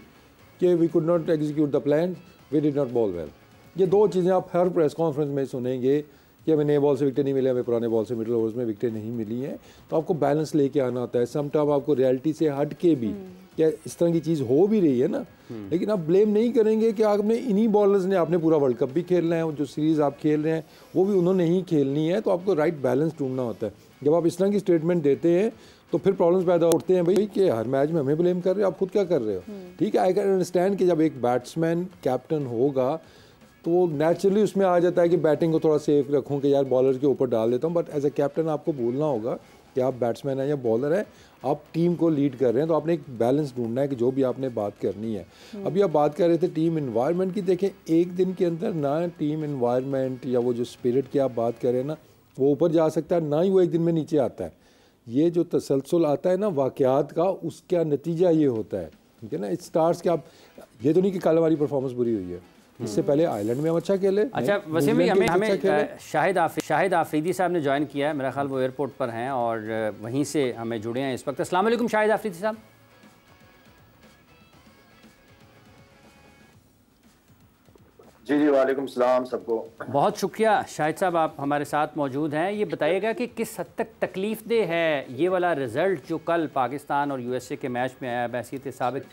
कि we could not execute the plan, we did not bowl well. ये 2 चीज़ें आप हर प्रेस कॉन्फ्रेंस में सुनेंगे कि हमें नए बॉल से विकेट नहीं मिले, हमें पुराने बॉल से मिडिल ओवर्स में विकेट नहीं मिली हैं। तो आपको बैलेंस लेके आना होता है। सम टाइम आपको रियलिटी से हट के भी क्या इस तरह की चीज़ हो भी रही है ना, लेकिन आप ब्लेम नहीं करेंगे कि आपने इन्हीं बॉलर्स ने, आपने पूरा वर्ल्ड कप भी खेलना है, जो सीरीज़ आप खेल रहे हैं वो भी उन्होंने ही खेलनी है। तो आपको राइट बैलेंस ढूंढना होता है। जब आप इस तरह की स्टेटमेंट देते हैं तो फिर प्रॉब्लम्स पैदा होते हैं भाई कि हर मैच में हमें ब्लेम कर रहे हो, आप खुद क्या कर रहे हो। ठीक है, आई कैन अंडरस्टैंड कि जब एक बैट्समैन कैप्टन होगा तो वो नेचुरली उसमें आ जाता है कि बैटिंग को थोड़ा सेफ रखूं कि यार बॉलर के ऊपर डाल देता हूं, बट एज ए कैप्टन आपको भूलना होगा कि आप बैट्समैन हैं या बॉलर हैं, आप टीम को लीड कर रहे हैं। तो आपने एक बैलेंस ढूंढना है कि जो भी आपने बात करनी है। अभी आप बात कर रहे थे टीम इन्वायरमेंट की, देखें एक दिन के अंदर ना टीम इन्वायरमेंट या वो जो स्पिरिट की आप बात कर रहे हैं ना, वो ऊपर जा सकता है, ना ही वो एक दिन में नीचे आता है। ये जो तसलसल आता है ना वाक़यात का, उसका नतीजा ये होता है, ठीक है ना। इट स्टार्स कि आप, ये तो नहीं कि कल हमारी परफॉर्मेंस बुरी हुई है, इससे पहले आयरलैंड में हम अच्छा खेले। अच्छा वसीम भाई, हमें शाहिद आफरीदी साहब ने ज्वाइन किया है, मेरा ख्याल वो एयरपोर्ट पर हैं और वहीं से हमें जुड़े हैं इस वक्त। अस्सलाम वालेकुम शाहिद आफरीदी साहब। जी जी, वालेकुम सलाम सबको। बहुत शुक्रिया शाहिद साहब, आप हमारे साथ मौजूद हैं। ये बताइएगा कि किस हद तक तकलीफ दे है ये वाला रिज़ल्ट जो कल पाकिस्तान और यूएसए के मैच में आया, बैसीत साबिक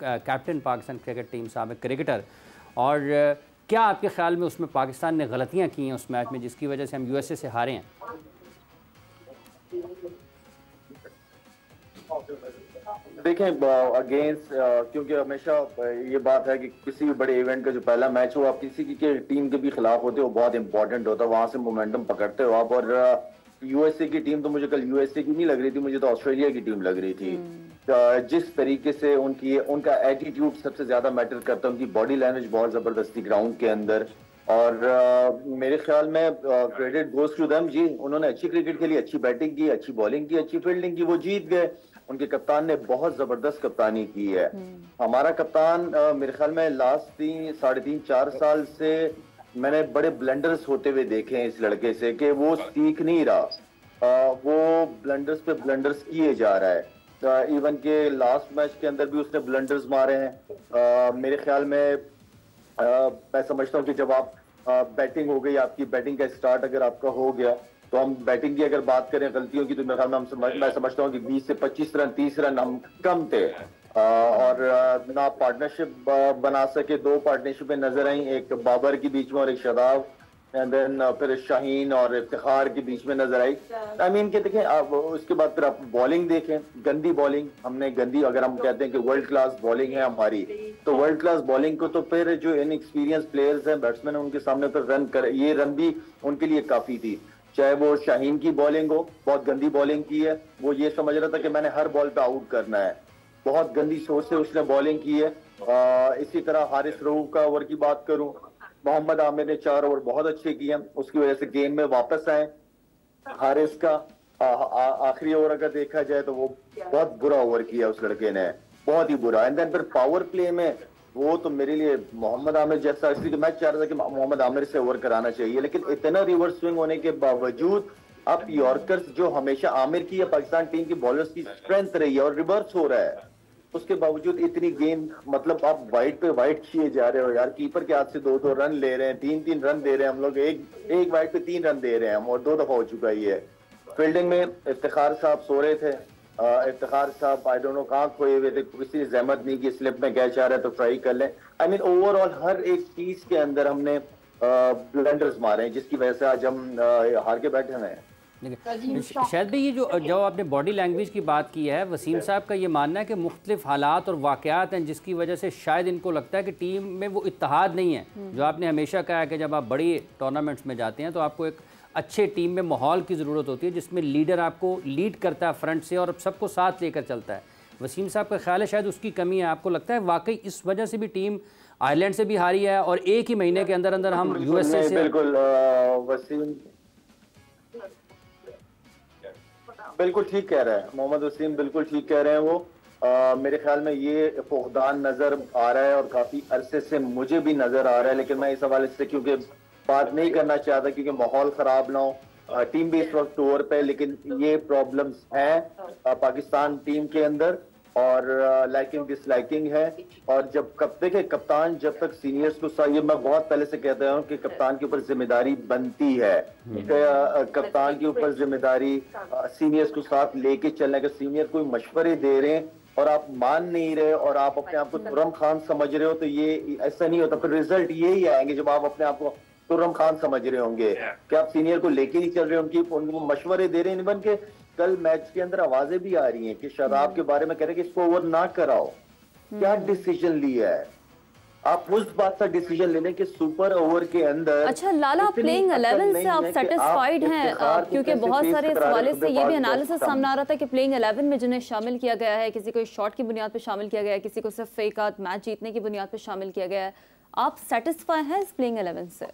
कैप्टन पाकिस्तान क्रिकेट टीम, साबिक क्रिकेटर, और क्या आपके ख्याल में उसमें पाकिस्तान ने गलतियां की हैं उस मैच में जिसकी वजह से हम यूएसए से हारे हैं? देखें अगेंस्ट, क्योंकि हमेशा ये बात है कि किसी भी बड़े इवेंट का जो पहला मैच हो, आप किसी की टीम के भी खिलाफ होते हो, बहुत इंपॉर्टेंट होता है, वहां से मोमेंटम पकड़ते हो आप। और यूएसए की टीम तो मुझे कल यूएसए की नहीं लग रही थी, मुझे तो ऑस्ट्रेलिया की टीम लग रही थी। जिस तरीके से उनका एटीट्यूड सबसे ज्यादा मैटर करता है, उनकी बॉडी लैंग्वेज बहुत जबरदस्ती ग्राउंड के अंदर। और मेरे ख्याल में क्रेडिट गोज टू देम जी, उन्होंने अच्छी क्रिकेट खेली, अच्छी बैटिंग की, अच्छी बॉलिंग की, अच्छी फील्डिंग की, वो जीत गए। उनके कप्तान ने बहुत जबरदस्त कप्तानी की है। हमारा कप्तान मेरे ख्याल में लास्ट 3.5-4 साल से मैंने बड़े ब्लंडर्स होते हुए देखे हैं इस लड़के से, कि वो सीख नहीं रहा, वो ब्लंडर्स पे ब्लंडर्स किए जा रहा है। इवन के लास्ट मैच के अंदर भी उसने ब्लंडर्स मारे हैं। मेरे ख्याल में मैं समझता हूँ कि जब आप बैटिंग हो गई, आपकी बैटिंग का स्टार्ट अगर आपका हो गया, तो हम बैटिंग की अगर बात करें गलतियों की, तो मेरे ख्याल में मैं समझता हूँ कि 20 से 25 रन, 30 रन हम कम थे। और ना पार्टनरशिप बना सके। 2 पार्टनरशिपें नजर आई, एक बाबर के बीच में और एक शादाब, एंड देन फिर शाहीन और इफ्तिखार के बीच में नजर आई। आई मीन के देखें आप, उसके बाद फिर आप बॉलिंग देखें, गंदी बॉलिंग हमने गंदी, अगर हम कहते हैं कि वर्ल्ड क्लास बॉलिंग है हमारी, तो वर्ल्ड क्लास बॉलिंग को तो फिर जो इनएक्सपीरियंस प्लेयर्स हैं, बैट्समैन है, उनके सामने फिर रन करे, ये रन भी उनके लिए काफी थी। चाहे वो शाहीन की बॉलिंग हो, बहुत गंदी बॉलिंग की है, वो ये समझ रहा था कि मैंने हर बॉल पे आउट करना है, बहुत गंदी सोच से उसने बॉलिंग की है। इसी तरह हारिस रऊफ का ओवर की बात करूं, मोहम्मद आमिर ने 4 ओवर बहुत अच्छे किए, उसकी वजह से गेम में वापस आए। हारिस का आखिरी ओवर अगर देखा जाए तो वो बहुत बुरा ओवर किया उस लड़के ने, बहुत ही बुरा। एंड देन फिर पावर प्ले में वो तो मेरे लिए मोहम्मद आमिर जैसा, इसलिए मैं चाह रहा था कि मोहम्मद आमिर से ओवर कराना चाहिए, लेकिन इतना रिवर्स स्विंग होने के बावजूद अब यॉर्कर्स जो हमेशा आमिर की या पाकिस्तान टीम की बॉलर्स की स्ट्रेंथ रही है, और रिवर्स हो रहा है, उसके बावजूद इतनी गेंद, मतलब आप वाइड पे वाइड किए जा रहे हो यार। कीपर के हाथ से 2-2 रन ले रहे हैं, 3-3 रन दे रहे हैं हम लोग, एक वाइड पे 3 रन दे रहे हैं हम, और 2 दफा हो चुका ही है। फील्डिंग में इफ्तिखार साहब सो रहे थे, इफ्तिखार साहब आई डोंट नो कहाँ खोए हुए थे, किसी ने जहमत नहीं की, स्लिप में कैच आ रहा है तो ट्राई कर लें। आई मीन ओवरऑल हर एक चीज के अंदर हमने ब्लंडर्स मारे हैं, जिसकी वजह से आज हम हार के बैठे हुए हैं। शायद भाई, ये जो आपने बॉडी लैंग्वेज की बात की है, वसीम साहब का ये मानना है कि मुख्तलिफ हालात और वाक़यात हैं जिसकी वजह से शायद इनको लगता है कि टीम में वो इत्तेहाद नहीं है, जो आपने हमेशा कहा है कि जब आप बड़ी टूर्नामेंट्स में जाते हैं तो आपको एक अच्छे टीम में माहौल की ज़रूरत होती है जिसमें लीडर आपको लीड करता है फ्रंट से और सबको साथ लेकर चलता है। वसीम साहब का ख्याल है शायद उसकी कमी है, आपको लगता है वाकई इस वजह से भी टीम आयरलैंड से भी हारी है और एक ही महीने के अंदर अंदर हम यूएसए से। बिल्कुल वसीम बिल्कुल ठीक कह रहा है, मोहम्मद वसीम बिल्कुल ठीक कह रहे हैं वो। मेरे ख्याल में ये फुकदान नजर आ रहा है और काफी अरसे से मुझे भी नजर आ रहा है, लेकिन मैं इस हवाले से क्योंकि बात नहीं करना चाहता क्योंकि माहौल खराब ना हो। टीम भी इस वक्त टूर पे, लेकिन ये प्रॉब्लम्स हैं पाकिस्तान टीम के अंदर। और लाइकिंग डिसलाइकिंग है। और जब देखे कप्तान जब तक सीनियर्स को ये मैं बहुत पहले से कहता हूँ कि कप्तान के ऊपर जिम्मेदारी बनती है, कप्तान के ऊपर जिम्मेदारी सीनियर्स को साथ लेके चलना। अगर सीनियर कोई मशवरे दे रहे हैं और आप मान नहीं रहे और आप अपने आप को तुर्रम खान समझ रहे हो, तो ये ऐसा नहीं होता। फिर रिजल्ट यही आएंगे जब आप अपने आप को तुर्रम खान समझ रहे होंगे कि आप सीनियर को लेके नहीं चल रहे, उनको मशवरे दे रहे हैं। इवन के कल मैच के अंदर आवाजें भी आ रही हैं कि शादाब के बारे में कह रहे हैं कि इसको ओवर ना कराओ। क्या डिसीजन लिया है? आप उस बात का डिसीजन लेने के सुपर ओवर के अंदर। अच्छा लाला, प्लेइंग 11 से आप सेटिस्फाइड हैं? क्योंकि बहुत सारे सवालों से ये भी एनालिसिस सामने आ रहा था कि प्लेइंग 11 में जिन्हें शामिल किया गया है, किसी को शॉट की बुनियाद पर शामिल किया गया है, किसी को सिर्फ एक आध मैच जीतने की बुनियाद पर शामिल किया गया है, आप सेटिस्फाई हैं इस प्लेइंग 11 से?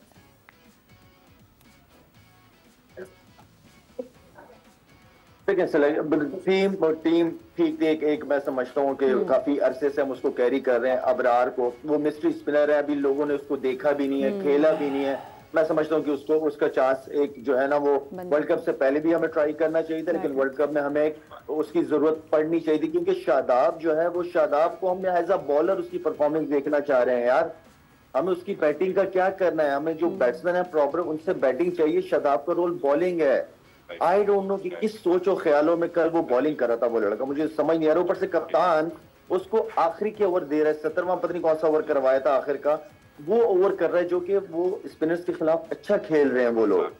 टीम ठीक थी। एक मैं समझता हूँ कि काफी अरसे से हम उसको कैरी कर रहे हैं। अबरार को, वो मिस्ट्री स्पिनर है, अभी लोगों ने उसको देखा भी नहीं है, खेला भी नहीं है। मैं समझता हूँ कि उसका चांस एक जो है ना वो वर्ल्ड कप से पहले भी हमें ट्राई करना चाहिए था, लेकिन वर्ल्ड कप में हमें उसकी जरूरत पड़नी चाहिए थी। क्योंकि शादाब जो है वो शादाब को हम एज अ बॉलर उसकी परफॉर्मेंस देखना चाह रहे हैं यार। हमें उसकी बैटिंग का क्या करना है? हमें जो बैट्समैन है प्रॉपर उनसे बैटिंग चाहिए। शादाब का रोल बॉलिंग है। आई डोंट नो कि किस सोच और ख्यालों में कल वो बॉलिंग कर रहा था वो लड़का, मुझे समझ नहीं आ रहा। ऊपर से कप्तान उसको आखिरी के ओवर दे रहा है, 70वां पता नहीं कौन सा ओवर करवाया था आखिर का, वो ओवर कर रहा है जो कि वो स्पिनर्स के खिलाफ अच्छा खेल रहे हैं वो लोग।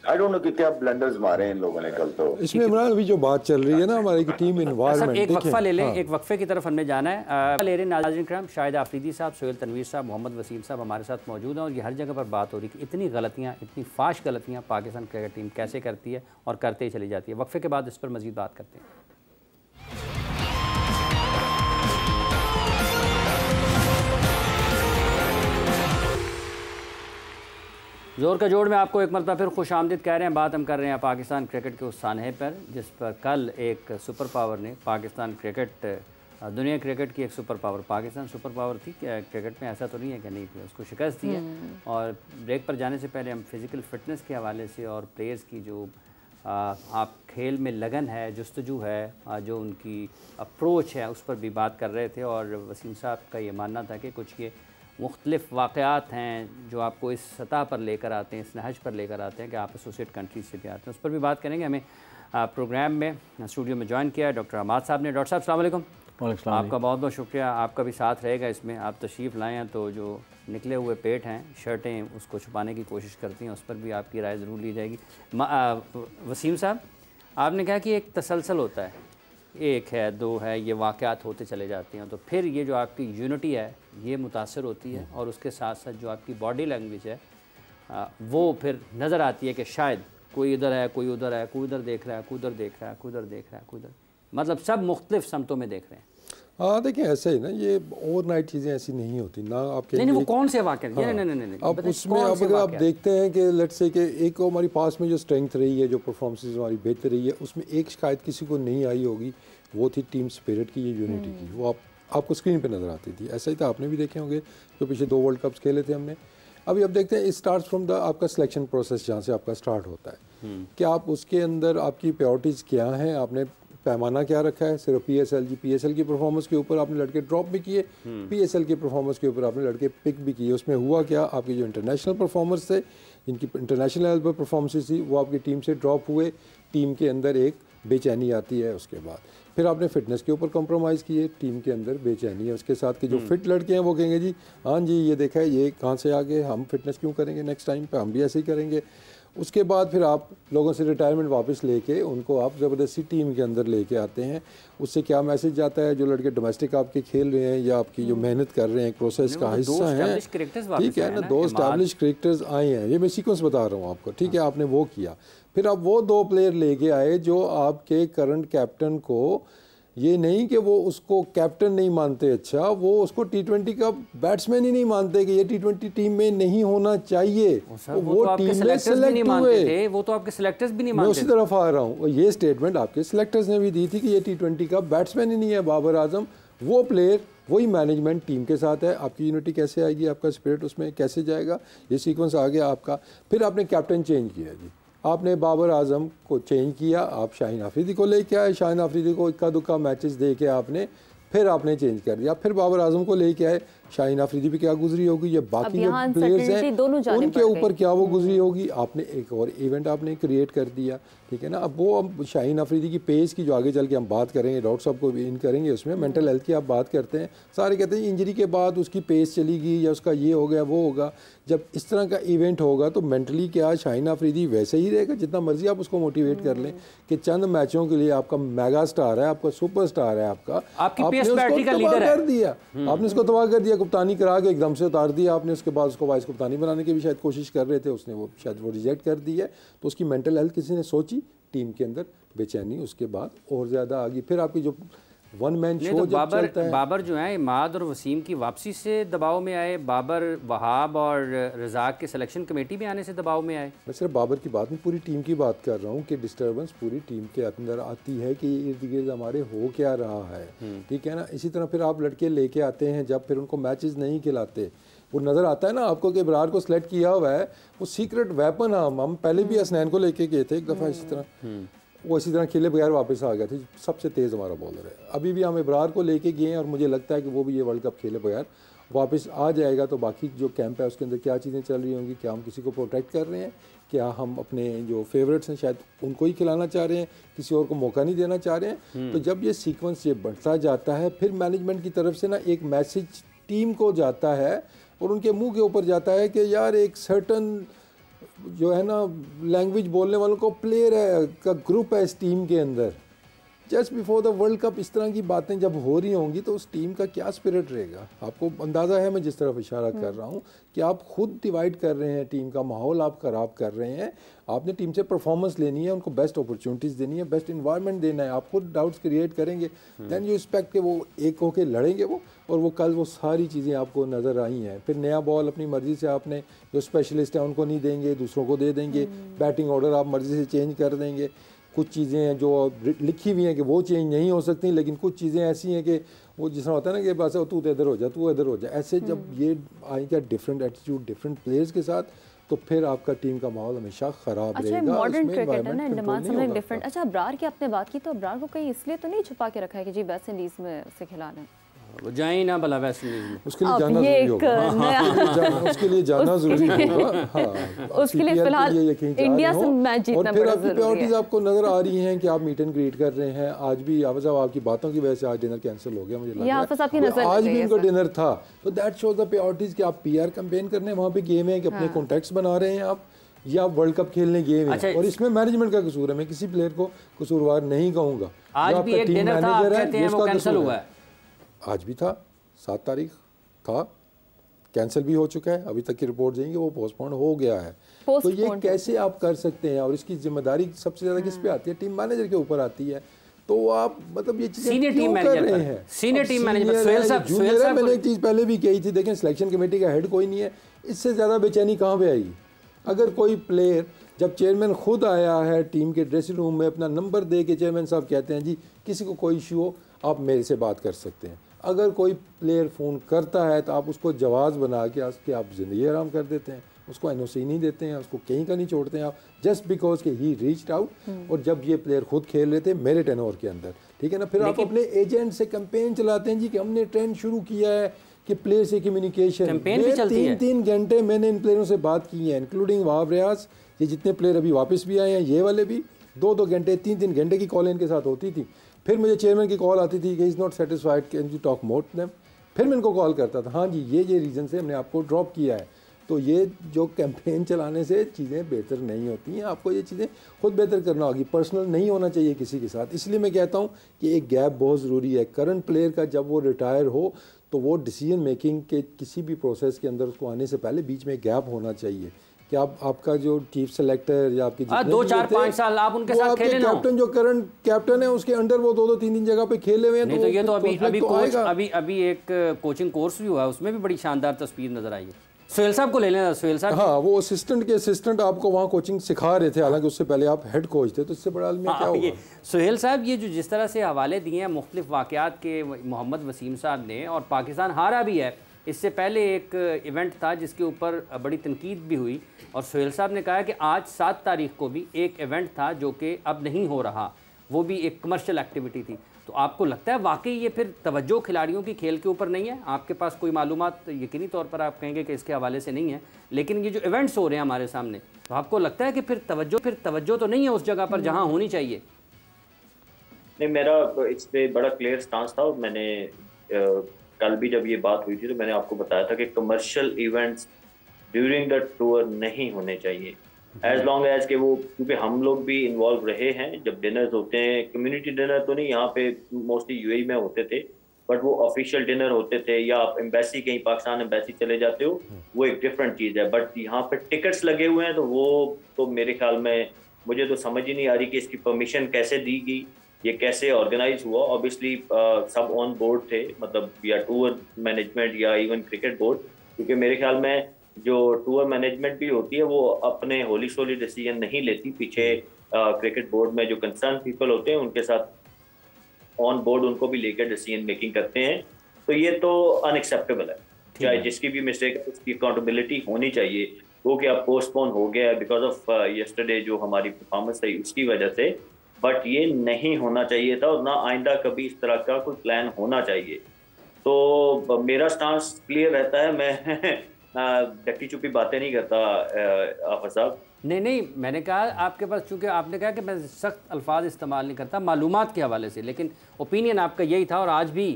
आई डोंट नो कि क्या ब्लंडर्स मारे हैं इन लोगों ने कल। तो इसमें इमरान अभी जो बात चल रही है ना हमारी टीम इन्वायरमेंट, एक वक्फा ले लें। हाँ। एक वक्फे की तरफ हमने जाना है। ले रहे नाज़रीन करम, शाहिद आफरीदी साहब, सोहेल तनवीर साहब, मोहम्मद वसीम साहब हमारे साथ मौजूद हैं और ये हर जगह पर बात हो रही है कि इतनी गलतियाँ, इतनी फाश गलतियाँ पाकिस्तान क्रिकेट टीम कैसे करती है और करते ही चली जाती है। वक्फे के बाद इस पर मज़ीद बात करते हैं। जोर का जोड़ में आपको एक मरतबा फिर खुश आमदीद कह रहे हैं। बात हम कर रहे हैं पाकिस्तान क्रिकेट के उस सानहे पर जिस पर कल एक सुपर पावर ने पाकिस्तान क्रिकेट, दुनिया क्रिकेट की एक super power, Pakistan super power थी क्रिकेट में, ऐसा तो नहीं है कि नहीं थी, उसको शिकस्त दी है। और ब्रेक पर जाने से पहले हम फिज़िकल फ़िटनेस के हवाले से और प्लेयर्स की जो आप खेल में लगन है, जुस्तजू है, जो उनकी अप्रोच है, उस पर भी बात कर रहे थे। और वसीम साहब का ये मानना था कि कुछ ये मुख्तलिफ़ वाक़यात हैं जो आपको इस सतह पर लेकर आते हैं, इस नहज पर लेकर आते हैं कि आप एसोसिएट कंट्रीज से भी आते हैं, उस पर भी बात करेंगे। हमें प्रोग्राम में स्टूडियो में ज्वाइन किया है डॉक्टर अहमद साहब ने। डॉक्टर साहब अस्सलाम वालेकुम। आपका बहुत बहुत शुक्रिया, आपका भी साथ रहेगा इसमें। आप तशरीफ़ लाए हैं तो जो निकले हुए पेट हैं, शर्टें उसको छुपाने की कोशिश करती हैं, उस पर भी आपकी राय ज़रूर ली जाएगी। वसीम साहब, आपने कहा कि एक तसलसल होता है, एक है, दो है, ये वाक़यात होते चले जाते हैं, तो फिर ये जो आपकी यूनिटी है ये मुतासर होती है और उसके साथ साथ जो आपकी बॉडी लैंग्वेज है वो फिर नज़र आती है कि शायद कोई इधर है, कोई उधर है, कोई उधर देख रहा है, कोई उधर देख रहा है, कोई उधर देख रहा है, कोई उधर, मतलब सब मुख्तलिफ समतों में देख रहे हैं। हाँ देखिए ऐसे ही ना, ये ओवरनाइट चीज़ें ऐसी नहीं होती ना आपके। नहीं वो कौन से वाक़या? हाँ, नहीं अब उसमें अब अगर आप देखते हैं कि लेट्स से कि एक हमारी पास में जो स्ट्रेंथ रही है, जो परफॉर्मेंस हमारी बेहतर रही है, उसमें एक शिकायत किसी को नहीं आई होगी, वो थी टीम स्पिरिट की, ये यूनिटी की। वो आपको स्क्रीन पे नज़र आती थी। ऐसा ही था, आपने भी देखे होंगे जो पिछले 2 वर्ल्ड कप्स खेले थे हमने। अभी अब देखते हैं इट स्टार्ट फ्रॉम द आपका सिलेक्शन प्रोसेस, जहाँ से आपका स्टार्ट होता है कि आप उसके अंदर आपकी प्रायोरिटीज़ क्या हैं, आपने पैमाना क्या रखा है। सिर्फ पीएसएल की परफॉर्मेंस के ऊपर आपने लड़के ड्रॉप भी किए, पीएसएल की परफॉर्मेंस के ऊपर आपने लड़के पिक भी किए। उसमें हुआ क्या, आपके जो इंटरनेशनल परफॉर्मर्स थे, जिनकी इंटरनेशनल लेवल पर परफॉर्मेंसेस थी, वो आपकी टीम से ड्रॉप हुए। टीम के अंदर एक बेचैनी आती है। उसके बाद फिर आपने फिटनेस के ऊपर कॉम्प्रोमाइज़ किए, टीम के अंदर बेचैनी है। उसके साथ के जो फिट लड़के हैं वो कहेंगे जी हाँ जी ये देखा है, ये कहाँ से आ गए, हम फिटनेस क्यों करेंगे, नेक्स्ट टाइम पे हम भी ऐसे ही करेंगे। उसके बाद फिर आप लोगों से रिटायरमेंट वापस लेके उनको आप ज़बरदस्ती टीम के अंदर लेके आते हैं। उससे क्या मैसेज जाता है, जो लड़के डोमेस्टिक आपके खेल रहे हैं या आपकी जो मेहनत कर रहे हैं, प्रोसेस का हिस्सा है, ठीक है ना, 2 एस्टैब्लिश क्रिकेटर्स आए हैं, ये मैं सीक्वेंस बता रहा हूँ आपको, ठीक है। आपने वो किया, फिर आप वो 2 प्लेयर लेके आए जो आपके करंट कैप्टन को, ये नहीं कि वो उसको कैप्टन नहीं मानते, अच्छा वो उसको T20 का बैट्समैन ही नहीं मानते कि ये T20 टीम में नहीं होना चाहिए। वो टीम में सेलेक्ट हुए, वो तो आपके सिलेक्टर्स भी नहीं मानते। मैं उसी तरफ आ रहा हूँ, ये स्टेटमेंट आपके सिलेक्टर्स ने भी दी थी कि ये T20 का बैट्समैन ही नहीं है बाबर आजम। वो प्लेयर, वही मैनेजमेंट टीम के साथ है। आपकी यूनिटी कैसे आएगी, आपका स्पिरिट उसमें कैसे जाएगा, ये सीक्वेंस आ गया आपका। फिर आपने कैप्टन चेंज किया जी, आपने बाबर आजम को चेंज किया, आप शाहीन अफरीदी को लेके आए, शाहीन अफरीदी को इक्का दुक्का मैचेस दे के आपने फिर आपने चेंज कर दिया, फिर बाबर आजम को लेके आए, शाहीन अफरीदी पे क्या गुजरी होगी, ये बाकी जो प्लेयर्स हैं उनके ऊपर क्या वो गुजरी होगी, आपने एक और इवेंट आपने क्रिएट कर दिया, ठीक है ना। अब वो अब शाहीन अफरीदी की पेस की जो आगे चल के हम बात करेंगे, डॉक्टर साहब को भी इन करेंगे उसमें, मेंटल हेल्थ की आप बात करते हैं, सारे कहते हैं इंजरी के बाद उसकी पेस चली गई या उसका ये हो गया वो होगा। जब इस तरह का इवेंट होगा तो मेंटली क्या शाहीन अफरीदी वैसे ही रहेगा, जितना मर्जी आप उसको मोटिवेट कर लें कि चंद मैचों के लिए आपका मेगा स्टार है, आपका सुपर स्टार है, आपका आपने उसको तबाह कर दिया, आपने उसको तबाह कर दिया, कप्तानी करा के एकदम से उतार दिया आपने, उसके बाद उसको वाइस कप्तानी बनाने की भी शायद कोशिश कर रहे थे, उसने वो शायद वो रिजेक्ट कर दी है। तो उसकी मेंटल हेल्थ किसी ने सोची, टीम के अंदर बेचैनी उसके बाद और ज़्यादा आ गई। फिर आपकी जो वन मैन शो जब चलता है, बाबर जो है इमाद और वसीम की वापसी से दबाव में आए, बाबर वहाब और रज़ाक के सिलेक्शन कमेटी में आने से दबाव में आए। मैं सिर्फ बाबर की बात नहीं, पूरी टीम की बात कर रहा हूँ कि डिस्टर्बेंस पूरी टीम के अंदर आती है कि इर्द गिर्द हमारे हो क्या रहा है, ठीक है ना। इसी तरह फिर आप लड़के लेके आते हैं, जब फिर उनको मैचेस नहीं खिलाते, वो नज़र आता है ना आपको कि इब्रार को सिलेक्ट किया हुआ है, वो सीक्रेट वेपन हम पहले भी हसनैन को लेके गए थे एक दफ़ा इसी तरह, वो इसी तरह खेले बगैर वापस आ गया था, सबसे तेज़ हमारा बॉलर है। अभी भी हम इब्रार को लेके गए हैं और मुझे लगता है कि वो भी ये वर्ल्ड कप खेले बगैर वापस आ जाएगा। तो बाकी जो कैंप है उसके अंदर क्या चीज़ें चल रही होंगी, क्या हम किसी को प्रोटेक्ट कर रहे हैं, क्या हम अपने जो फेवरेट्स हैं शायद उनको ही खिलाना चाह रहे हैं, किसी और को मौका नहीं देना चाह रहे हैं। तो जब ये सीक्वेंस ये बढ़ता जाता है, फिर मैनेजमेंट की तरफ से ना एक मैसेज टीम को जाता है और उनके मुंह के ऊपर जाता है कि यार एक सर्टन जो है ना लैंग्वेज बोलने वालों को प्लेयर है का ग्रुप है इस टीम के अंदर। Just before the world cup इस तरह की बातें जब हो रही होंगी तो उस टीम का क्या स्पिरिट रहेगा, आपको अंदाज़ा है मैं जिस तरफ इशारा कर रहा हूँ कि आप खुद डिवाइड कर रहे हैं टीम का माहौल, आप ख़राब कर रहे हैं। आपने टीम से परफॉर्मेंस लेनी है, उनको बेस्ट अपॉर्चुनिटीज़ देनी है, बेस्ट इन्वायरमेंट देना है, आप खुद डाउट्स क्रिएट करेंगे, दैन यू एक्सपेक्ट कि वो एक होकर लड़ेंगे वो, और वो कल वो सारी चीज़ें आपको नज़र आई हैं। फिर नया बॉल अपनी मर्ज़ी से आपने जो स्पेशलिस्ट है उनको नहीं देंगे, दूसरों को दे देंगे, बैटिंग ऑर्डर आप मर्ज़ी से चेंज कर देंगे। कुछ चीज़ें हैं जो लिखी हुई हैं कि वो चेंज नहीं हो सकती, लेकिन कुछ चीज़ें ऐसी हैं कि वो जिस तरह होता है ना कि बस तू इधर हो जा, तू इधर हो जा, ऐसे जब ये आएगा डिफरेंट एटीट्यूड डिफरेंट प्लेयर्स के साथ, तो फिर आपका टीम का माहौल हमेशा ख़राब रहेगा। मॉडर्न क्रिकेट है ना, अंडमान समथिंग डिफरेंट। अच्छा, अब्रार की आपने बात की, तो अब्रार को कहीं इसलिए तो नहीं छुपा के रखा है कि जी वेस्ट इंडीज़ में से खिलाना है, वो जाए ना भला वेस्ट इंडीज में, उसके लिए जाना ज़रूरी होगा, उसके लिए जाना ज़रूरी होगा, हाँ उसके लिए फिलहाल इंडिया से मैच जीतना बड़ा ज़रूरी है। और फिर आपकी प्रायोरिटीज़ आपको नज़र आ रही हैं कि आप मीट एंड ग्रीट कर रहे हैं। आज भी हाफिज़ साहब आपकी बातों की वजह से आज डिनर कैंसिल हो गया, मुझे लग रहा है आज भी उनका डिनर था, तो दैट शोज द प्रायोरिटीज़ कि आप PR कैंपेन करने वहाँ पे गेम है कि अपने कॉन्टैक्ट्स बना रहे हैं आप, या वर्ल्ड कप खेलने गेम है। और इसमें मैनेजमेंट का कसूर है, मैं किसी प्लेयर को कसूरवार नहीं कहूँगा। आज भी एक डिनर था, आप कहते हैं वो कैंसिल हुआ है, आज भी था, 7 तारीख था, कैंसिल भी हो चुका है, अभी तक की रिपोर्ट देंगे वो पोस्टपोन हो गया है। तो ये कैसे आप कर सकते हैं, और इसकी जिम्मेदारी सबसे ज़्यादा किस पे आती है, टीम मैनेजर के ऊपर आती है। तो आप मतलब ये चीज़ें क्यों कर रहे हैं, सीनियर टीम मैनेजर सोहेल साहब, मैंने एक चीज़ पहले भी कही थी, देखें सिलेक्शन कमेटी का हेड कोई नहीं है, इससे ज़्यादा बेचैनी कहाँ पे आएगी। अगर कोई प्लेयर, जब चेयरमैन खुद आया है टीम के ड्रेसिंग रूम में, अपना नंबर दे के चेयरमैन साहब कहते हैं जी किसी को कोई इशू हो आप मेरे से बात कर सकते हैं। अगर कोई प्लेयर फ़ोन करता है तो आप उसको जवाब बना के उसके आप ज़िंदगी आराम कर देते हैं, उसको NOC नहीं देते हैं, उसको कहीं का नहीं छोड़ते हैं आप, जस्ट बिकॉज कि ही रीच्ड आउट। और जब ये प्लेयर खुद खेल रहे थे मेरे टेनोर के अंदर, ठीक है ना, फिर आप अपने एजेंट से कैंपेन चलाते हैं जी कि हमने ट्रेंड शुरू किया है कि प्लेयर से कम्युनिकेशन, 3 घंटे मैंने इन प्लेयरों से बात की है, इंक्लूडिंग वहाब रियाज, ये जितने प्लेयर अभी वापस भी आए हैं, ये वाले भी 2-2 घंटे 3-3 घंटे की कॉल इनके साथ होती थी। फिर मुझे चेयरमैन की कॉल आती थी कि is not satisfied, can you talk more them. फिर मैं इनको कॉल करता था, हाँ जी ये रीज़न से हमने आपको ड्रॉप किया है। तो ये जो कैंपेन चलाने से चीज़ें बेहतर नहीं होती हैं, आपको ये चीज़ें खुद बेहतर करना होगी, पर्सनल नहीं होना चाहिए किसी के साथ। इसलिए मैं कहता हूँ कि एक गैप बहुत ज़रूरी है। करंट प्लेयर का जब वो रिटायर हो तो वो डिसीजन मेकिंग के किसी भी प्रोसेस के अंदर उसको आने से पहले बीच में गैप होना चाहिए कि आपका जो चीफ सेलेक्टर या आपकी 2-4-5 साल आप उनके साथ खेले ना, कैप्टन जो करंट कैप्टन है उसके अंडर वो 2-3 जगह पे खेले हुए हैं। तो ये तो अभी एक कोचिंग कोर्स भी हुआ है, उसमें भी बड़ी शानदार तस्वीर नजर आई है। सोहेल साहब को ले लेना, सोहेल साहब, हाँ वो असिस्टेंट के असिस्टेंट आपको वहाँ कोचिंग सिखा रहे थे, हालांकि उससे पहले आप हेड कोच थे, तो इससे बड़ा आलमी क्या होगा। सोहेल साहब ये जो जिस तरह से हवाले दिए हैं मुख्तलिफ वाक़यात के मोहम्मद वसीम साहब ने, और पाकिस्तान हारा भी है, इससे पहले एक इवेंट था जिसके ऊपर बड़ी तनकीद भी हुई और सोहेल साहब ने कहा कि आज 7 तारीख को भी एक इवेंट था जो कि अब नहीं हो रहा, वो भी एक कमर्शियल एक्टिविटी थी। तो आपको लगता है वाकई ये फिर तवज्जो खिलाड़ियों की खेल के ऊपर नहीं है? आपके पास कोई मालूमात यकीनी तौर पर आप कहेंगे कि इसके हवाले से नहीं है, लेकिन ये जो इवेंट्स हो रहे हैं हमारे सामने, तो आपको लगता है कि फिर तवज्जो तो नहीं है उस जगह पर जहाँ होनी चाहिए? नहीं, मेरा इस पे बड़ा क्लियर स्टांस था और मैंने कल भी जब ये बात हुई थी तो मैंने आपको बताया था कि commercial events during the tour नहीं होने चाहिए, एज लॉन्ग एज के वो, क्योंकि हम लोग भी इन्वॉल्व रहे हैं जब डिनर्स होते हैं, कम्युनिटी डिनर तो नहीं, यहाँ पे मोस्टली यूएई में होते थे, बट वो ऑफिशियल डिनर होते थे या आप एम्बेसी कहीं पाकिस्तान एम्बेसी चले जाते हो, वो एक डिफरेंट चीज़ है। बट यहाँ पे टिकट्स लगे हुए हैं तो वो तो मेरे ख्याल में मुझे तो समझ ही नहीं आ रही कि इसकी परमिशन कैसे दी गई, ये कैसे ऑर्गेनाइज हुआ। ऑब्वियसली सब ऑन बोर्ड थे, मतलब या टूर मैनेजमेंट या इवन क्रिकेट बोर्ड, क्योंकि मेरे ख्याल में जो टूर मैनेजमेंट भी होती है वो अपने होली सोली डिसीजन नहीं लेती, पीछे क्रिकेट बोर्ड में जो कंसर्न पीपल होते हैं उनके साथ ऑन बोर्ड उनको भी लेकर डिसीजन मेकिंग करते हैं। तो ये तो अनएक्सेप्टेबल है, चाहे जिसकी भी मिस्टेक है उसकी अकाउंटेबिलिटी होनी चाहिए। वो कि अब पोस्टपोन हो गया बिकॉज ऑफ यस्टरडे जो हमारी परफॉर्मेंस रही उसकी वजह से, बट ये नहीं होना चाहिए था और ना आइंदा कभी इस तरह का कोई प्लान होना चाहिए। तो मेरा स्टांस क्लियर रहता है, मैं डक्की चुपी बातें नहीं करता आफर साहब। नहीं, मैंने कहा आपके पास, चूँकि आपने कहा कि मैं सख्त अल्फाज इस्तेमाल नहीं करता मालूमात के हवाले से, लेकिन ओपिनियन आपका यही था और आज भी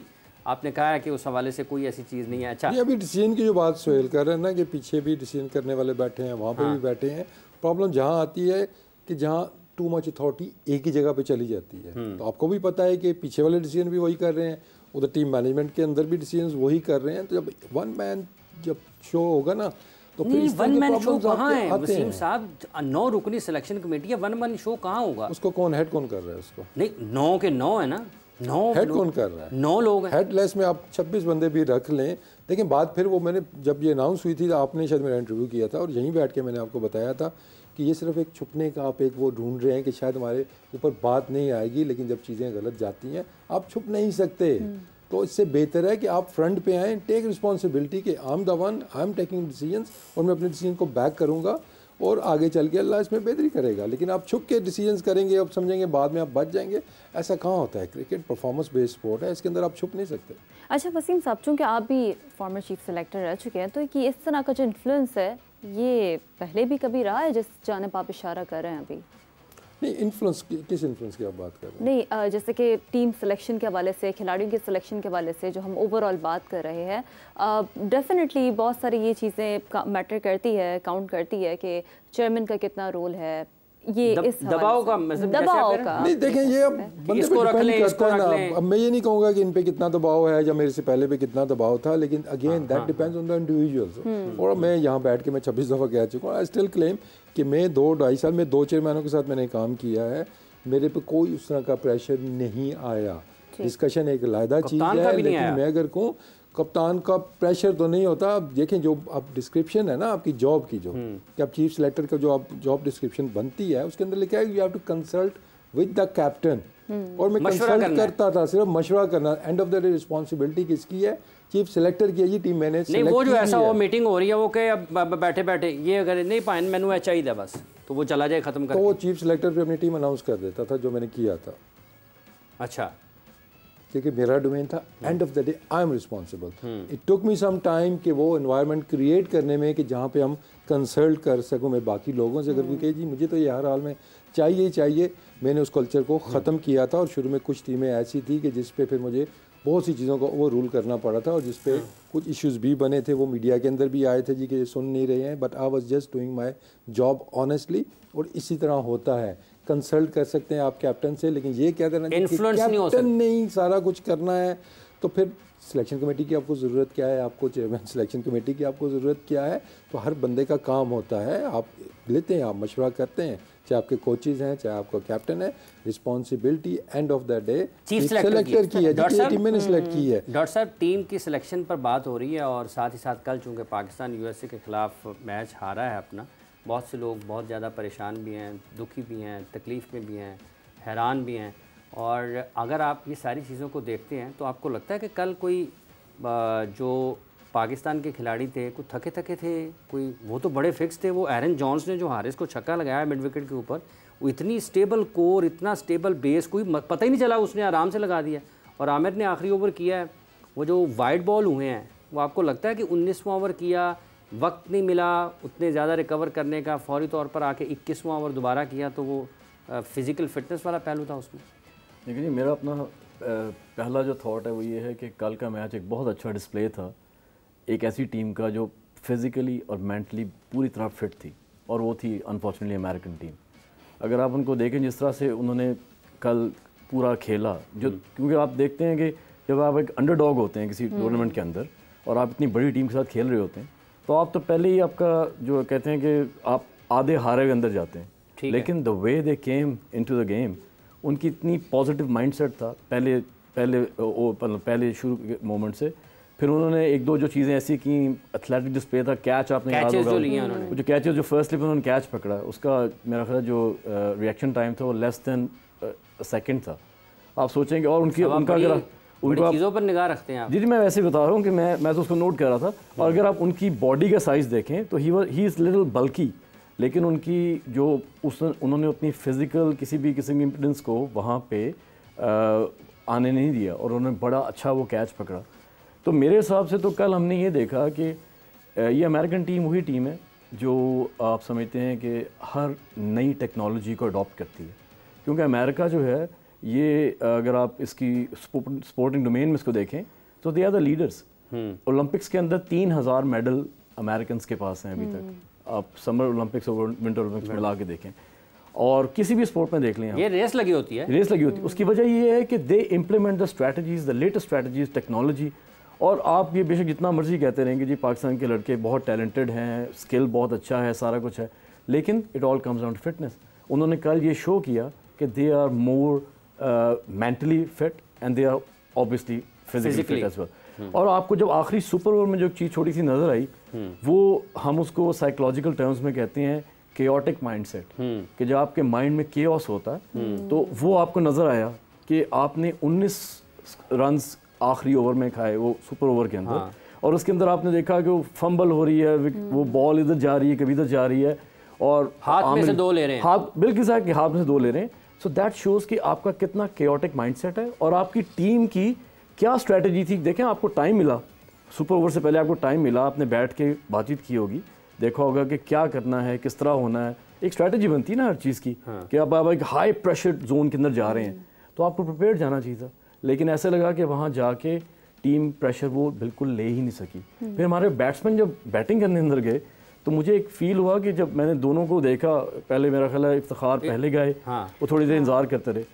आपने कहा है कि उस हवाले से कोई ऐसी चीज़ नहीं है। अच्छा, ये अभी डिसीजन की जो बात सोहेल कर रहे हैं ना कि पीछे भी डिसीजन करने वाले बैठे हैं, वहाँ पे भी बैठे हैं। प्रॉब्लम जहाँ आती है कि जहाँ टू मच अथॉरिटी एक ही जगह पे चली जाती है, तो आपको भी पता है कि पीछे वाले डिसीजन भी वही कर रहे हैं, उधर टीम मैनेजमेंट के अंदर भी डिसीजन वही कर रहे हैं। तो जब वन मैन जब शो होगा ना तो फिर इस वन मैन शो कहाँ है वसीम साहब? 9 रुकनी सिलेक्शन कमेटी है, वन मैन शो कहाँ होगा? उसको कौन हेड कौन कर रहा है उसको? नहीं, 9 के 9 है ना, 9 हेड कौन कर रहा है? 9 लोग हैं। हेडलेस में आप 26 बंदे भी रख लें, लेकिन बात फिर वो मैंने जब ये अनाउंस हुई थी तो आपने शायद मेरा इंटरव्यू किया था और यहीं बैठ के मैंने आपको बताया था कि ये सिर्फ एक छुपने का आप एक वो ढूंढ रहे हैं कि शायद हमारे ऊपर बात नहीं आएगी, लेकिन जब चीज़ें गलत जाती हैं आप छुप नहीं सकते। तो इससे बेहतर है कि आप फ्रंट पे आएँ, टेक रिस्पॉन्सिबिलिटी कि I am the one, I am taking decisions और मैं अपने डिसीजन को बैक करूँगा और आगे चल के अल्लाह इसमें बेहतरी करेगा। लेकिन आप छुप के डिसीजंस करेंगे, अब समझेंगे बाद में आप बच जाएंगे, ऐसा कहाँ होता है? क्रिकेट परफॉर्मेंस बेस्ड स्पोर्ट है, इसके अंदर आप छुप नहीं सकते। अच्छा वसीम साहब, चूँकि आप भी फॉर्मर चीफ सेलेक्टर रह चुके हैं, तो कि इस तरह का जो इन्फ्लुएंस है ये पहले भी कभी रहा है जिस जानिब आप इशारा कर रहे हैं अभी? नहीं, इन्फ्लुएंस किस इन्फ्लुएंस की आप बात कर रहे हैं? नहीं, जैसे कि टीम सिलेक्शन के हवाले से, खिलाड़ियों के सिलेक्शन के हवाले से जो हम ओवरऑल बात कर रहे हैं, डेफिनेटली बहुत सारी ये चीज़ें मैटर करती है, काउंट करती है कि चेयरमैन का कितना रोल है, ये इस दबाव का नहीं देखें, ये अब बंदे पे डिपेंड करता है ना। अब मैं ये नहीं कहूँगा कि इन पे कितना दबाव है या मेरे से पहले पे कितना दबाव था, लेकिन again that depends on the individuals. और मैं यहाँ बैठ के मैं 26 दफ़ा कह चुका हूँ, आई स्टिल क्लेम कि मैं 2-2.5 साल में 2 चेयरमैनों के साथ मैंने काम किया है, मेरे पे कोई उस तरह का प्रेशर नहीं आया। डिस्कशन एक अलग चीज़ है, लेकिन मैं अगर कहूँ कप्तान का प्रेशर तो नहीं होता। आप देखें जो आप डिस्क्रिप्शन है ना आपकी जॉब की, जो कि आप चीफ सेलेक्टर का जो आप जॉब डिस्क्रिप्शन बनती है उसके अंदर लिखा है you have to consult with the captain. और मैं कंसल्ट करता था, सिर्फ मशवरा करना। End of the day responsibility किसकी है? चीफ सेलेक्टर की है जी, टीम मैनेज नहीं। वो जो ऐसा वो मीटिंग हो रही है वो कि अब बैठे बैठे ये अगर नहीं पाए मैनू चाहिए बस तो वो चला जाए खत्म कर, तो वो चीफ सेलेक्टर पे अपनी टीम अनाउंस कर देता था, जो मैंने किया था। अच्छा, क्योंकि मेरा डोमेन था। End of the day I am responsible. It took me some time कि वो एनवायरनमेंट क्रिएट करने में कि जहाँ पे हम कंसल्ट कर सकूँ मैं बाकी लोगों से। अगर कोई कहे जी मुझे तो ये हर हाल में चाहिए ही चाहिए, मैंने उस कल्चर को ख़त्म किया था। और शुरू में कुछ टीमें ऐसी थी कि जिस पे फिर मुझे बहुत सी चीज़ों को ओवर रूल करना पड़ा था और जिस पे कुछ इश्यूज़ भी बने थे, वो मीडिया के अंदर भी आए थे जी कि ये सुन नहीं रहे हैं। But I was just doing my job honestly. और इसी तरह होता है, कंसल्ट कर सकते हैं आप कैप्टन से, लेकिन ये क्या करना है कैप्टन नहीं सारा कुछ करना है। तो फिर सिलेक्शन कमेटी की आपको ज़रूरत क्या है? आपको चेयरमैन सिलेक्शन कमेटी की आपको ज़रूरत क्या है? तो हर बंदे का काम होता है, आप लेते हैं, आप मशवरा करते हैं, चाहे आपके कोचेज़ हैं, चाहे आपका कैप्टन है। Responsibility and of the day chief selector की है, टीम मैंने सेलेक्ट की है। डॉक्टर साहब, टीम की सिलेक्शन पर बात हो रही है और साथ ही साथ कल चूँकि पाकिस्तान यूएसए के ख़िलाफ़ मैच हारा है अपना, बहुत से लोग बहुत ज़्यादा परेशान भी हैं, दुखी भी हैं, तकलीफ़ में भी हैं, हैरान भी हैं। और अगर आप ये सारी चीज़ों को देखते हैं तो आपको लगता है कि कल कोई जो पाकिस्तान के खिलाड़ी थे, कुछ थके थके थे, कोई वो तो बड़े फिक्स थे। वो एरन जॉन्स ने जो हारिस को छक्का लगाया मिड विकेट के ऊपर, वो इतनी स्टेबल कोर, इतना स्टेबल बेस, कोई पता ही नहीं चला, उसने आराम से लगा दिया। और आमिर ने आखिरी ओवर किया है, वो जो वाइड बॉल हुए हैं, वो आपको लगता है कि 19वां ओवर किया, वक्त नहीं मिला उतने ज़्यादा रिकवर करने का, फौरी तौर पर आके 21वां ओवर दोबारा किया, तो वो फिज़िकल फिटनेस वाला पहलू था उसमें। लेकिन मेरा अपना पहला जो थॉट है वो ये है कि कल का मैच एक बहुत अच्छा डिस्प्ले था एक ऐसी टीम का जो फिज़िकली और मेंटली पूरी तरह फिट थी, और वो थी अनफॉर्चुनेटली अमेरिकन टीम। अगर आप उनको देखें जिस तरह से उन्होंने कल पूरा खेला, जो क्योंकि आप देखते हैं कि जब आप एक अंडरडॉग होते हैं किसी टूर्नामेंट के अंदर और आप इतनी बड़ी टीम के साथ खेल रहे होते हैं, तो आप तो पहले ही आपका जो कहते हैं कि आप आधे हारे के अंदर जाते हैं, लेकिन the way they came into the game, उनकी इतनी पॉजिटिव माइंडसेट था पहले शुरू के मोमेंट से। फिर उन्होंने एक दो जो चीज़ें ऐसी की, एथलेटिक डिस्प्ले था, कैच आपने याद होगा, जो कैचेस जो फर्स्ट स्लिप उन्होंने कैच पकड़ा, उसका मेरा ख्याल जो रिएक्शन टाइम था वो लेस देन सेकंड था। आप सोचेंगे, और उनका अगर उनको चीज़ों पर निगाह रखते हैं आप। जी मैं वैसे बता रहा हूँ कि मैं तो उसको नोट कर रहा था। और अगर आप उनकी बॉडी का साइज़ देखें तो ही इज़ लिटिल बल्की, लेकिन उनकी जो उन्होंने अपनी फिज़िकल किसी भी किस्म की इम्पोर्टेंस को वहाँ पे आने नहीं दिया, और उन्होंने बड़ा अच्छा वो कैच पकड़ा। तो मेरे हिसाब से तो कल हमने ये देखा कि ये अमेरिकन टीम वही टीम है जो आप समझते हैं कि हर नई टेक्नोलॉजी को अडॉप्ट करती है, क्योंकि अमेरिका जो है ये अगर आप इसकी स्पोर्टिंग डोमेन में इसको देखें तो they are the leaders. Olympics के अंदर 3000 मेडल अमेरिकन के पास हैं अभी तक। आप समर ओलंपिक्स और विंटर ओलंपिक्स मिला के देखें, और किसी भी स्पोर्ट में देख लें, ये रेस लगी होती है। उसकी वजह ये है कि they implement the strategies, the latest strategies, technology. और आप ये बेशक जितना मर्जी कहते रहेंगे जी पाकिस्तान के लड़के बहुत टैलेंटेड हैं, स्किल बहुत अच्छा है, सारा कुछ है, लेकिन it all comes down to fitness. उन्होंने कल ये शो किया कि they are more mentally fit and they are obviously physically fit as well. और आपको जब आखिरी सुपर ओवर में जो चीज़ छोटी सी नज़र आई, वो हम उसको साइकोलॉजिकल टर्म्स में कहते हैं केओटिक माइंडसेट, कि जब आपके माइंड में केओस होता है तो वो आपको नज़र आया कि आपने 19 रन्स आखिरी ओवर में खाए, वो सुपर ओवर के अंदर। और उसके अंदर आपने देखा कि वो फंबल हो रही है, वो बॉल इधर जा रही है, कभी इधर जा रही है, और हाथ में से दो ले रहे हैं, हाथ बिल्कुल साहब के हाथ में से दो ले रहे हैं। सो दैट शोज़ कि आपका कितना केओटिक माइंडसेट है और आपकी टीम की क्या स्ट्रैटेजी थी। देखें, आपको टाइम मिला, सुपर ओवर से पहले आपको टाइम मिला, आपने बैठ के बातचीत की होगी, देखा होगा कि क्या करना है, किस तरह होना है, एक स्ट्रैटेजी बनती है ना हर चीज़ की। कि अब आप एक हाई प्रेशर जोन के अंदर जा रहे हैं तो आपको प्रिपेयर जाना चाहिए था, लेकिन ऐसे लगा कि वहाँ जाके टीम प्रेशर वो बिल्कुल ले ही नहीं सकी। फिर हमारे बैट्समैन जब बैटिंग करने अंदर गए तो मुझे एक फील हुआ कि जब मैंने दोनों को देखा, पहले मेरा ख्याल है इफ्तिखार पहले गए, वो थोड़ी देर इंतजार करते रहे,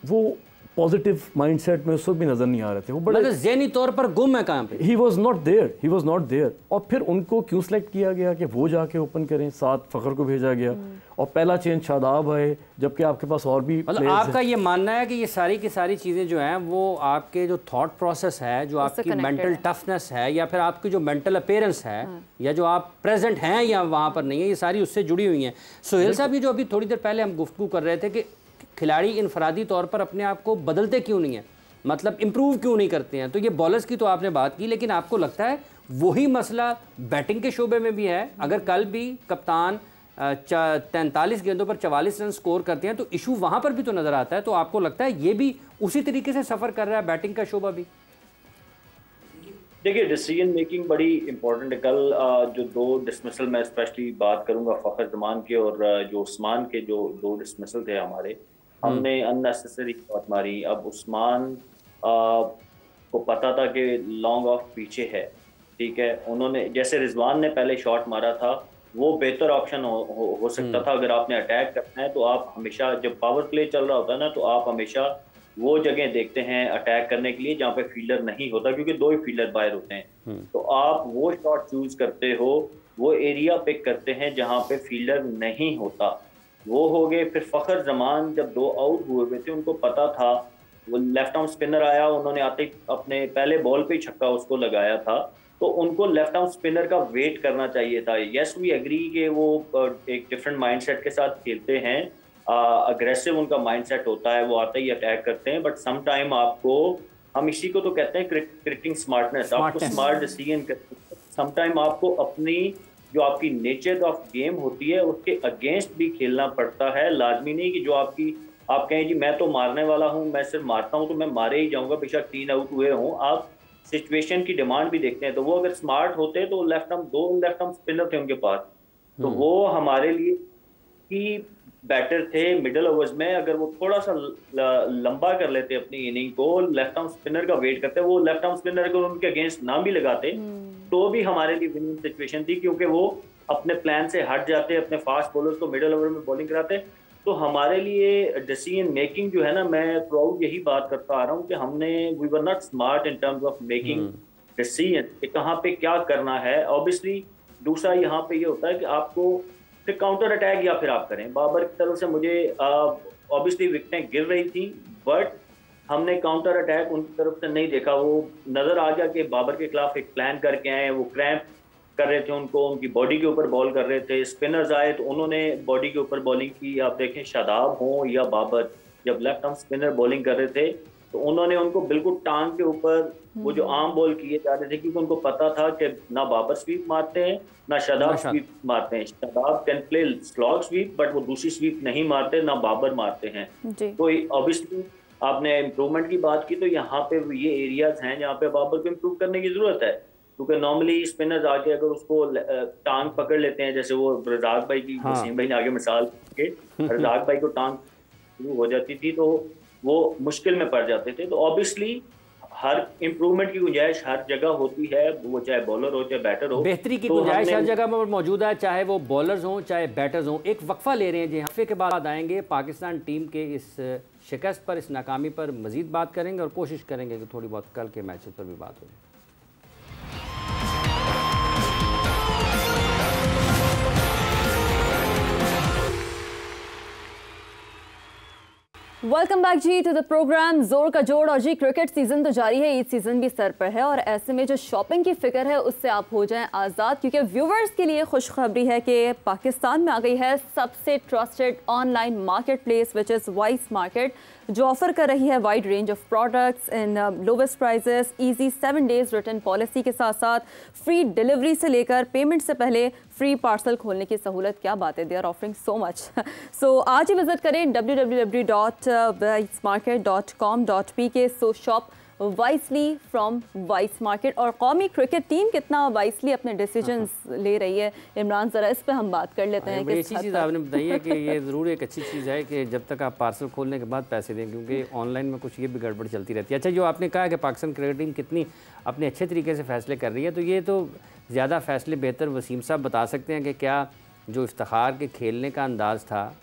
वो पॉजिटिव माइंडसेट में उस वक्त भी नजर नहीं आ रहे थे, वो बड़े ज़हनी तौर पर गुम है कहाँ पे। He was not there. और फिर उनको क्यों सेलेक्ट किया गया कि वो जाके ओपन करें, साथ फखर को भेजा गया, और पहला चेंज शादाब आए, जबकि आपके पास और भी मतलब आपका ये मानना है कि ये सारी की सारी चीज़ें जो हैं वो आपके जो थॉट प्रोसेस है, जो आपकी मेंटल टफनेस है, या फिर आपकी जो मेंटल अपीयरेंस है, या जो आप प्रेजेंट हैं या वहाँ पर नहीं है, ये सारी उससे जुड़ी हुई हैं। सुहेल साहब, ये जो अभी थोड़ी देर पहले हम गुफ्तगू कर रहे थे कि खिलाड़ी इनफरादी तौर पर अपने आप को बदलते क्यों नहीं है, मतलब इम्प्रूव क्यों नहीं करते हैं, तो ये बॉलर्स की तो आपने बात की, लेकिन आपको लगता है वही मसला बैटिंग के शोबे में भी है? अगर कल भी कप्तान 43 गेंदों पर 44 रन स्कोर करते हैं तो इशू वहाँ पर भी तो नज़र आता है, तो आपको लगता है ये भी उसी तरीके से सफ़र कर रहा है बैटिंग का शोबा भी? देखिए, डिसीजन मेकिंग बड़ी इंपॉर्टेंट है। कल जो 2 डिसमिसल, मैं स्पेशली बात करूंगा फ़खर जमान के और जो उस्मान के, जो 2 डिसमिसल थे हमारे, हमने अननेसेसरी शॉट मारी। अब उस्मान को पता था कि लॉन्ग ऑफ पीछे है, ठीक है, उन्होंने जैसे रिजवान ने पहले शॉट मारा था, वो बेहतर ऑप्शन हो सकता था। अगर आपने अटैक करना है तो आप हमेशा, जब पावर प्ले चल रहा होता है ना, तो आप हमेशा वो जगह देखते हैं अटैक करने के लिए जहाँ पे फील्डर नहीं होता, क्योंकि 2 ही फील्डर बाहर होते हैं। तो आप वो शॉट चूज करते हो, वो एरिया पिक करते हैं जहाँ पे फील्डर नहीं होता, वो हो गए। फिर फखर जमान जब 2 आउट हुए थे, उनको पता था, वो लेफ्ट आर्म स्पिनर आया, उन्होंने आते अपने पहले बॉल पे छक्का उसको लगाया था, तो उनको लेफ्ट आर्म स्पिनर का वेट करना चाहिए था। यस, वी एग्री कि वो एक डिफरेंट माइंडसेट के साथ खेलते हैं, अग्रेसिव उनका माइंडसेट होता है, वो आते ही अटैक करते हैं, बट सम टाइम आपको हम इसी को तो कहते हैं क्रिकेटिंग स्मार्टनेस। आपको स्मार्ट डिसीजन करते समटाइम आपको अपनी जो आपकी नेचर ऑफ गेम होती है उसके अगेंस्ट भी खेलना पड़ता है। लाजमी नहीं कि जो आप कहें जी मैं तो मारने वाला हूं, मैं सिर्फ मारता हूं तो मैं मारे ही जाऊंगा बेशक 3 आउट हुए हों। आप सिचुएशन की डिमांड भी देखते हैं। तो वो अगर स्मार्ट होते तो दो लेफ्ट आर्म स्पिनर थे उनके पास, तो वो हमारे लिए ही बैटर थे मिडिल ओवर्स में। अगर वो थोड़ा सा लंबा कर लेते अपनी इनिंग को, लेफ्ट आर्म स्पिनर का वेट करते, वो लेफ्ट आर्म स्पिनर अगर उनके अगेंस्ट ना भी लगाते तो भी हमारे लिए विनिंग सिचुएशन थी, क्योंकि वो अपने प्लान से हट जाते, अपने फास्ट बॉलर्स को मिडिल ओवर में बॉलिंग कराते। तो हमारे लिए डिसीजन मेकिंग जो है ना, मैं प्राउड यही बात करता आ रहा हूँ कि we were not smart in terms of making decision कि कहाँ पे क्या करना है। ऑब्वियसली दूसरा यहाँ पे ये होता है कि आपको फिर काउंटर अटैक या फिर आप करें। बाबर की तरफ से मुझे ऑब्वियसली विकेटें गिर रही थी, बट हमने काउंटर अटैक उनकी तरफ से नहीं देखा। वो नजर आ गया कि बाबर के खिलाफ एक प्लान करके आए, वो क्रैम्प कर रहे थे, उनको उनकी बॉडी के ऊपर बॉल कर रहे थे। स्पिनर्स आए तो उन्होंने बॉडी के ऊपर बॉलिंग की। आप देखें शादाब हो या बाबर, जब लेफ्ट आर्म स्पिनर बॉलिंग कर रहे थे तो उन्होंने उनको बिल्कुल टांग के ऊपर वो जो आर्म बॉल किए जा रहे थे, क्योंकि उनको पता था कि ना बाबर स्वीप मारते हैं ना शादाब स्वीप मारते हैं। Shadab can play slog sweep, but वो दूसरी स्वीप नहीं मारते, ना बाबर मारते हैं। तो ऑब्वियसली आपने इम्प्रूवमेंट की बात की, तो यहाँ पे ये एरियाज हैं जहाँ पे बाबर को इम्प्रूव करने की जरूरत है। क्योंकि नॉर्मली स्पिनर्स आके अगर उसको टांग पकड़ लेते हैं, जैसे वो रजाक भाई की, वसीम भाई ने आगे मिसाल के रजाक भाई को टांग शुरू हो जाती थी तो वो मुश्किल में पड़ जाते थे। तो ऑब्वियसली हर इम्प्रूवमेंट की गुंजाइश हर जगह होती है, वो चाहे बॉलर हो चाहे बैटर हो। बेहतरी की गुंजाइश हर जगह में मौजूद है, चाहे वो बॉलर्स हों चाहे बैटर्स हों। एक वक्फा ले रहे हैं जी, हफ्ते के बाद आएंगे पाकिस्तान टीम के इस शिकस्त पर, इस नाकामी पर मजीद बात करेंगे और कोशिश करेंगे कि थोड़ी बहुत कल के मैचेस पर भी बात हो जाए। Welcome back ji to the program जोर का जोड़। और जी क्रिकेट सीजन तो जारी है, ईद सीजन भी सर पर है और ऐसे में जो शॉपिंग की फिक्र है उससे आप हो जाएं आज़ाद, क्योंकि व्यूवर्स के लिए खुशखबरी है कि पाकिस्तान में आ गई है सबसे trusted online marketplace which is Wise Market, जो ऑफर कर रही है wide range of products in lowest prices, easy 7 days return policy के साथ साथ फ्री डिलीवरी से लेकर पेमेंट से पहले फ्री पार्सल खोलने की सहूलत। क्या बात है, they are offering so much. So आज ही विजिट करें www.wisemarket.com.pk। So shop wisely from Wise Market. और कौमी क्रिकेट टीम कितना वाइसली अपने डिसीजंस ले रही है, इमरान ज़रा इस पे हम बात कर लेते हैं। बड़ी अच्छी चीज़ आपने बताई है कि ये ज़रूर एक अच्छी चीज़ है कि जब तक आप पार्सल खोलने के बाद पैसे दें, क्योंकि ऑनलाइन में कुछ ये भी गड़बड़ चलती रहती है। अच्छा, जो आपने कहा कि पाकिस्तान क्रिकेट टीम कितनी अपने अच्छे तरीके से फैसले कर रही है, तो ये तो ज़्यादा फैसले बेहतर वसीम साहब बता सकते हैं कि क्या जो इफ्तिखार के खेलने का अंदाज़ था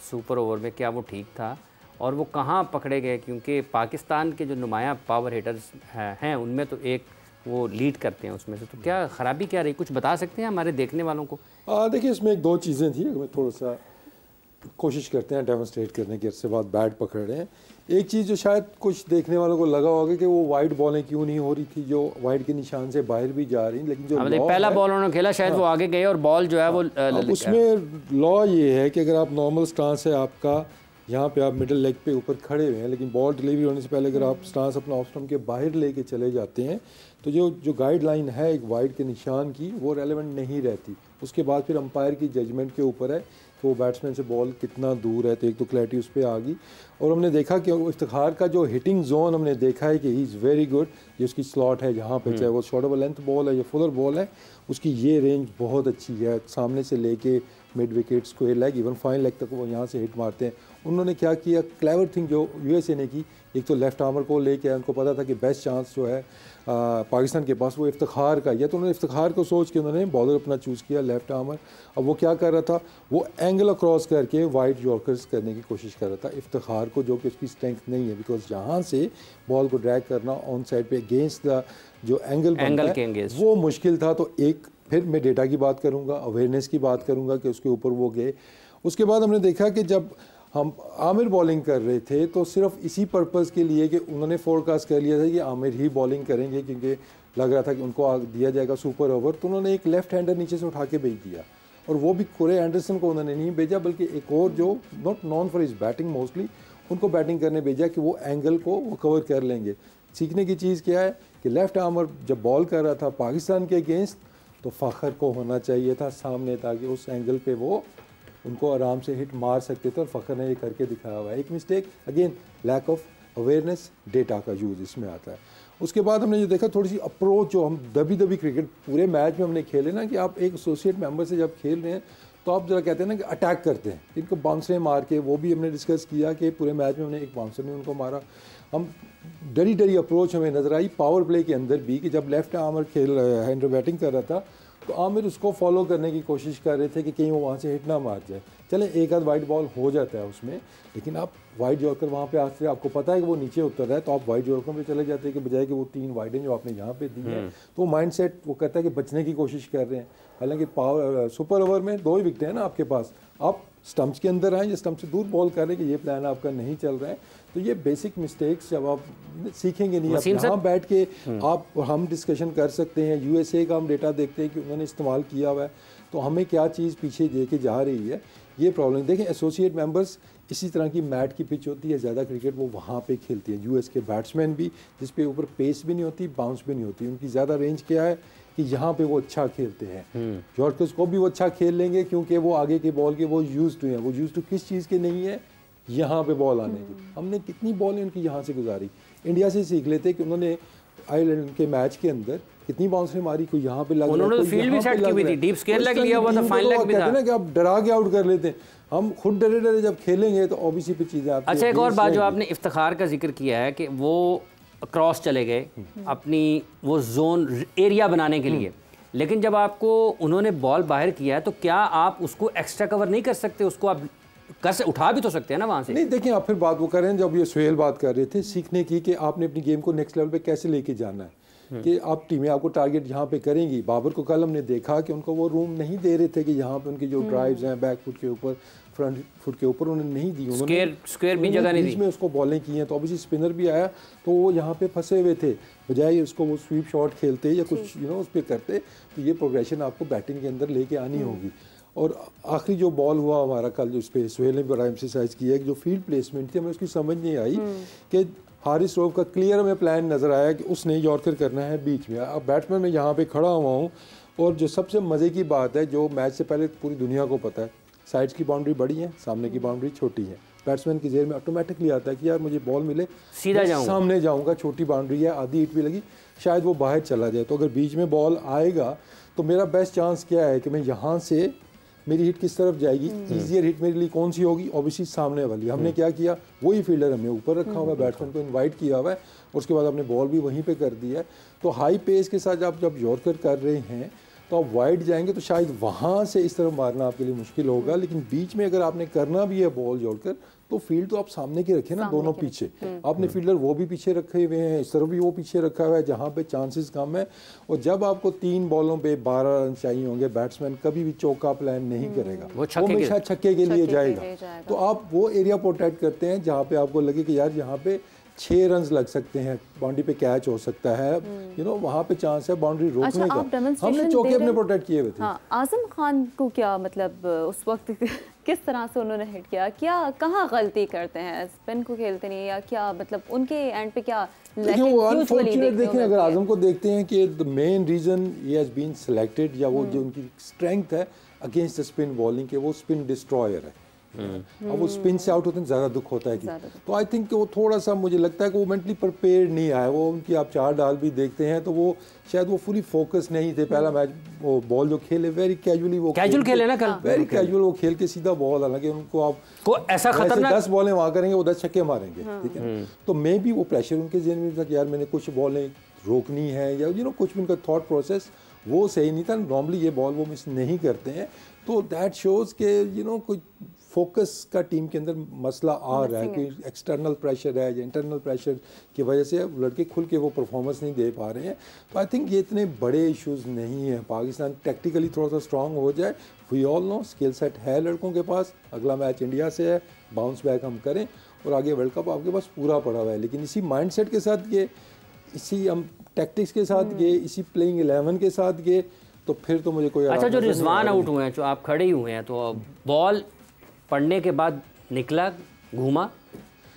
सुपर ओवर में, क्या वो ठीक था और वो कहाँ पकड़े गए? क्योंकि पाकिस्तान के जो नुमाया पावर हिटर्स हैं उनमें तो एक वो लीड करते हैं उसमें से, तो क्या ख़राबी क्या रही, कुछ बता सकते हैं हमारे देखने वालों को? देखिए इसमें एक दो चीज़ें थी, मैं थोड़ा सा कोशिश करते हैं डेमोस्ट्रेट करने की, इससे बाद बैट पकड़ रहे हैं। एक चीज़ जो शायद कुछ देखने वालों को लगा होगा कि वो वाइड बॉलें क्यों नहीं हो रही थी, जो वाइड के निशान से बाहर भी जा रही, लेकिन जो पहला बॉल उन्होंने खेला शायद वो आगे गए और बॉल जो है वो उसमें लॉ ये है कि अगर आप नॉर्मल स्टांस है आपका, यहाँ पे आप मिडिल लेग पे ऊपर खड़े हुए हैं, लेकिन बॉल डिलीवरी होने से पहले अगर आप स्टांस अपना ऑफ स्टंप के बाहर लेके चले जाते हैं तो जो गाइडलाइन है एक वाइड के निशान की वो रेलेवेंट नहीं रहती। उसके बाद फिर अंपायर की जजमेंट के ऊपर है कि वो बैट्समैन से बॉल कितना दूर है, तो एक तो क्लैरिटी उस पर आ गई। और हमने देखा कि इफ्तिखार का जो हिटिंग जोन हमने देखा है कि ही इज़ वेरी गुड, ये उसकी स्लॉट है जहाँ पे, चाहे वो शॉर्ट ऑफ लेंथ बॉल है या फुलर बॉल है, उसकी ये रेंज बहुत अच्छी है, सामने से लेके mid wicket, square leg, even fine leg तक वो यहाँ से हिट मारते हैं। उन्होंने क्या किया, क्लेवर थिंग जो यूएसए ने की, एक तो लेफ्ट आर्मर को लेके उनको पता था कि बेस्ट चांस जो है पाकिस्तान के पास वो इफ्तिखार का, या तो उन्होंने इफ्तिखार को सोच के उन्होंने बॉलर अपना चूज़ किया लेफ्ट आर्मर। अब वो क्या कर रहा था, वो एंगल क्रॉस करके वाइड यॉर्कर्स करने की कोशिश कर रहा था इफ्तिखार को, जो कि उसकी स्ट्रेंथ नहीं है, बिकॉज जहाँ से बॉल को ड्रैग करना ऑन साइड पे अगेंस्ट द जो एंगल है वो मुश्किल था। तो एक फिर मैं डेटा की बात करूँगा, अवेयरनेस की बात करूँगा कि उसके ऊपर वो गए। उसके बाद हमने देखा कि जब हम आमिर बॉलिंग कर रहे थे तो सिर्फ इसी पर्पज़ के लिए कि उन्होंने फोरकास्ट कर लिया था कि आमिर ही बॉलिंग करेंगे, क्योंकि लग रहा था कि उनको दिया जाएगा सुपर ओवर, तो उन्होंने एक लेफ्ट हैंडर नीचे से उठा के भेज दिया। और वो भी कोरे एंडरसन को उन्होंने नहीं भेजा, बल्कि एक और जो not non for his batting mostly, उनको बैटिंग करने भेजा कि वो एंगल को वो कवर कर लेंगे। सीखने की चीज़ क्या है कि लेफ्ट आर्मर जब बॉल कर रहा था पाकिस्तान के अगेंस्ट तो फ़खर को होना चाहिए था सामने, ताकि उस एंगल पे वो उनको आराम से हिट मार सकते थे, और फ़खर ने ये करके दिखाया हुआ है। एक mistake again lack of awareness, data का यूज़ इसमें आता है। उसके बाद हमने ये देखा थोड़ी सी अप्रोच, जो हम दबी क्रिकेट पूरे मैच में हमने खेले ना, कि आप एक एसोसिएट मेंबर से जब खेल रहे हैं तो आप जरा कहते हैं ना कि अटैक करते हैं, इनको बाउंसरें मार के, वो भी हमने डिस्कस किया कि पूरे मैच में हमने एक बाउंसर ने उनको मारा। हम डरी अप्रोच हमें नज़र आई पावर प्ले के अंदर भी, कि जब लेफ्ट आर्मर खेल हैंड बैटिंग कर रहा था तो आमिर उसको फॉलो करने की कोशिश कर रहे थे कि कहीं वो वहाँ से हिट ना मार जाए। चले एक आध वाइड बॉल हो जाता है उसमें, लेकिन आप वाइड यॉर्कर वहाँ पे आते हैं, आपको पता है कि वो नीचे उतर रहा है, तो आप वाइड यॉर्कर पे चले जाते हैं कि बजाय कि वो 3 वाइडें जो आपने यहाँ पे दी है, तो माइंडसेट वो कहता है कि बचने की कोशिश कर रहे हैं। हालांकि पावर सुपर ओवर में 2 ही विकेट हैं ना आपके पास, आप स्टम्प्स के अंदर आएँ या स्टम्प से दूर बॉल कर रहे हैं कि ये प्लान आपका नहीं चल रहा है। तो ये बेसिक मिस्टेक्स जब आप सीखेंगे नहीं, आप यहाँ बैठ के आप हम डिस्कशन कर सकते हैं। यूएसए का हम डेटा देखते हैं कि उन्होंने इस्तेमाल किया हुआ है, तो हमें क्या चीज़ पीछे दे के जा रही है, ये प्रॉब्लम। देखें एसोसिएट मेंबर्स इसी तरह की मैट की पिच होती है, ज़्यादा क्रिकेट वो वहाँ पे खेलती है। यूएस के बैट्समैन भी, जिस पे ऊपर पेस भी नहीं होती, बाउंस भी नहीं होती, उनकी ज़्यादा रेंज क्या है कि यहाँ पे वो अच्छा खेलते हैं। यॉर्कर्स को भी वो अच्छा खेल लेंगे क्योंकि वो आगे के बॉल के वो यूज टू हैं। वो यूज टू किस चीज़ के नहीं है, यहाँ पे बॉल आने की। हमने कितनी बॉलें उनकी यहाँ से गुजारी, इंडिया से सीख लेते कि उन्होंने आयरलैंड के मैच के अंदर कितनी बाउंसरें मारी, कोई यहाँ पे लग, उन्होंने फील्ड भी सेट की हुई थी, डीप स्केयर लग लिया हुआ था, फाइन लेग भी था ना, कि आप डरा के आउट कर लेते हैं। हम खुद डरे जब खेलेंगे तो ऑब्वियसली पे चीज़ें आती हैं। अच्छा, एक और बात जो आपने इफ्तिखार का जिक्र किया है कि वो क्रॉस चले गए अपनी वो जोन एरिया बनाने के लिए, लेकिन जब आपको उन्होंने बॉल बाहर किया है तो क्या आप उसको एक्स्ट्रा कवर नहीं कर सकते? उसको आप उठा भी तो सकते हैं ना वहाँ से। नहीं, देखिए आप फिर बात वो कर रहे हैं, जब ये सुहेल बात कर रहे थे सीखने की, कि आपने अपनी गेम को नेक्स्ट लेवल पे कैसे लेके जाना है, कि आप टीमें आपको टारगेट यहाँ पे करेंगी। बाबर को कल हमने देखा कि उनको वो रूम नहीं दे रहे थे कि यहाँ पे उनकी जो ड्राइव्स हैं बैक फुट के ऊपर, फ्रंट फुट के ऊपर उन्होंने नहीं दी, स्क्वायर भी जगह नहीं दी, में उसको बॉलें की हैं। तो ऑब्वियसली स्पिनर भी आया तो वो यहाँ पे फंसे हुए थे, बजाय उसको वो स्वीप शॉट खेलते या कुछ उस पर करते, तो ये प्रोग्रेशन आपको बैटिंग के अंदर लेके आनी होगी। और आखिरी जो बॉल हुआ हमारा कल, जो उस पर सुहेल ने बड़ा एम्फसाइज किया है कि जो फील्ड प्लेसमेंट थी हमें उसकी समझ नहीं आई, कि हारिस रऊफ का क्लियर हमें प्लान नज़र आया कि उसने यॉर्कर करना है बीच में। अब बैट्समैन मैं यहाँ पे खड़ा हुआ हूँ, और जो सबसे मज़े की बात है, जो मैच से पहले पूरी दुनिया को पता है, साइड्स की बाउंड्री बड़ी है, सामने की बाउंड्री छोटी है। बैट्समैन की जेर में ऑटोमेटिकली आता है कि यार मुझे बॉल मिले सीधा जाऊंगा, सामने जाऊँगा, छोटी बाउंड्री है, आधी हिट भी लगी, शायद वो बाहर चला जाए। तो अगर बीच में बॉल आएगा तो मेरा बेस्ट चांस क्या है कि मैं यहाँ से मेरी हिट किस तरफ जाएगी, ईजियर हिट मेरे लिए कौन सी होगी, ऑब्वियसली सामने वाली। हमने क्या किया, वही फील्डर हमने ऊपर रखा हुआ है, बैट्समैन को इनवाइट किया हुआ है, और उसके बाद हमने बॉल भी वहीं पे कर दिया है। तो हाई पेस के साथ आप जब यॉर्कर कर रहे हैं तो आप वाइड जाएंगे तो शायद वहाँ से इस तरफ मारना आपके लिए मुश्किल होगा, लेकिन बीच में अगर आपने करना भी है बॉल यॉर्कर, तो फील्ड तो आप सामने के रखे ना, दोनों पीछे। आपने फील्डर वो भी पीछे रखे हुए हैं, इस तरफ भी वो पीछे रखा हुआ है जहाँ पे चांसेस कम है। और जब आपको 3 बॉलों पे 12 रन चाहिए होंगे, बैट्समैन कभी भी चौका प्लान नहीं करेगा, वो हमेशा छक्के के लिए जाएगा। तो आप वो एरिया प्रोटेक्ट करते हैं जहाँ पे आपको लगे कि यार यहाँ पे 6 रन लग सकते हैं, बाउंड्री पे कैच हो सकता है, वहाँ पे चांस है बाउंड्री रोकने का। हमने चौके अपने प्रोटेक्ट किए हुए थे। हाँ, आजम खान को क्या मतलब उस वक्त किस तरह से उन्होंने हिट किया, क्या कहाँ गलती करते हैं, स्पिन को खेलते नहीं, या क्या मतलब उनके एंड पे क्या? देखें अगर आजम को देखते हैं कि the main reason he has been selected, या वो जो उनकी स्ट्रेंथ है अगेंस्ट द स्पिन बॉलिंग के, वो स्पिन डिस्ट्रॉयर है। अब वो स्पिन से आउट होते हैं, ज़्यादा दुख होता है कि, तो आई थिंक वो थोड़ा सा मुझे लगता है कि वो मेंटली प्रिपेयर्ड नहीं आया। वो उनकी आप 4 डाल भी देखते हैं तो वो शायद वो फुली फोकस नहीं थे। पहला मैच वो बॉल जो खेले वेरी कैजुअली, वो कैजुअल खेले ना कल, वेरी कैजुअल वो खेल के सीधा बॉल, हालांकि उनको आप को ऐसा खतरनाक 10 बॉलें वहाँ करेंगे वो 10 छक्के मारेंगे, ठीक है। तो मे बी वो प्रेशर उनके जेहन में था कि यार मैंने कुछ बॉलें रोकनी है, या कुछ भी उनका थॉट प्रोसेस वो सही नहीं था। नॉर्मली ये बॉल वो मिस नहीं करते हैं, तो दैट शोज़ के कोई फोकस का टीम के अंदर मसला आ रहा है कि एक्सटर्नल प्रेशर है या इंटरनल प्रेशर की वजह से लड़के खुल के वो परफॉर्मेंस नहीं दे पा रहे हैं। तो आई थिंक ये इतने बड़े इश्यूज नहीं हैं। पाकिस्तान टेक्टिकली थोड़ा सा स्ट्रांग हो जाए, we all know skill set है लड़कों के पास। अगला मैच इंडिया से है, बाउंस बैक हम करें और आगे वर्ल्ड कप आपके पास पूरा पड़ा हुआ है। लेकिन इसी माइंडसेट के साथ ये, इसी हम टैक्टिक्स के साथ गए, इसी प्लेइंग 11 के साथ गए, तो फिर तो मुझे कोई अच्छा जो रिजवान आउट हुए हैं, जो आप खड़े ही हुए हैं, तो बॉल पड़ने के बाद निकला, घूमा,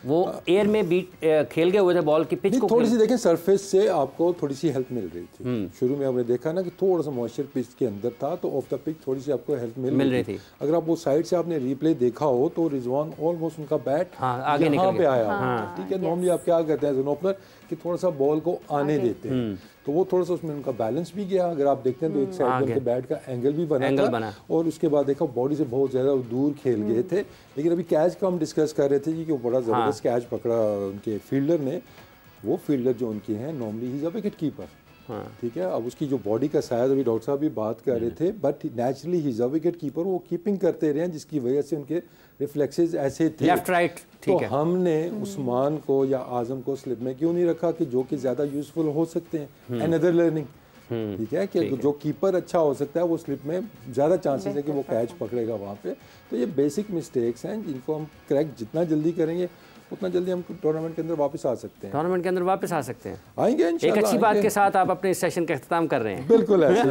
वो एयर में बीट खेल गए हुए थे बॉल की पिच को, थोड़ी सी देखें सरफेस से आपको थोड़ी सी हेल्प मिल रही थी। शुरू में आपने देखा ना कि थोड़ा सा मॉइस्चर पिच के अंदर था, तो ऑफ द पिच थोड़ी सी आपको हेल्प मिल रही थी। अगर आप वो साइड से आपने रिप्ले देखा हो तो रिजवान ऑलमोस्ट उनका बैट आगे यहाँ पे आया, ठीक है। नॉर्मली आप क्या करते हैं एज एन ओपनर कि थोड़ा सा बॉल को आने देते हैं, तो वो थोड़ा सा उसमें उनका बैलेंस भी गया। अगर आप देखते हैं तो एक साइड उनके बैट का एंगल भी बना और उसके बाद देखा बॉडी से बहुत ज़्यादा दूर खेल गए थे। लेकिन अभी कैच का हम डिस्कस कर रहे थे जी कि वो बड़ा ज़बरदस्त कैच पकड़ा उनके फील्डर ने। वो फील्डर जो उनकी हैं normally he is a wicket keeper, ठीक है। अब उसकी जो बॉडी का साइज अभी डॉक्टर साहब भी बात कर रहे थे, but naturally he is a wicket keeper, वो कीपिंग करते रहे हैं जिसकी वजह से उनके रिफ्लेक्सेस ऐसे थे लेफ्ट राइट। तो हमने उस्मान को या आजम को स्लिप में क्यों नहीं रखा कि जो कि ज़्यादा यूजफुल हो सकते हैं, अनदर लर्निंग, ठीक है। कि जो कीपर अच्छा हो सकता है वो स्लिप में ज़्यादा चांसेस है कि वो कैच पकड़ेगा वहाँ पे। तो ये बेसिक मिस्टेक्स हैं जिनको हम करेक्ट जितना जल्दी करेंगे उतना जल्दी हम टूर्नामेंट के अंदर वापस आ सकते हैं। टूर्नामेंट के अंदर वापस आ सकते हैं, आएंगे एक अच्छी बात के साथ आप अपने सेशन का अख्ताम कर रहे हैं। बिल्कुल ऐसे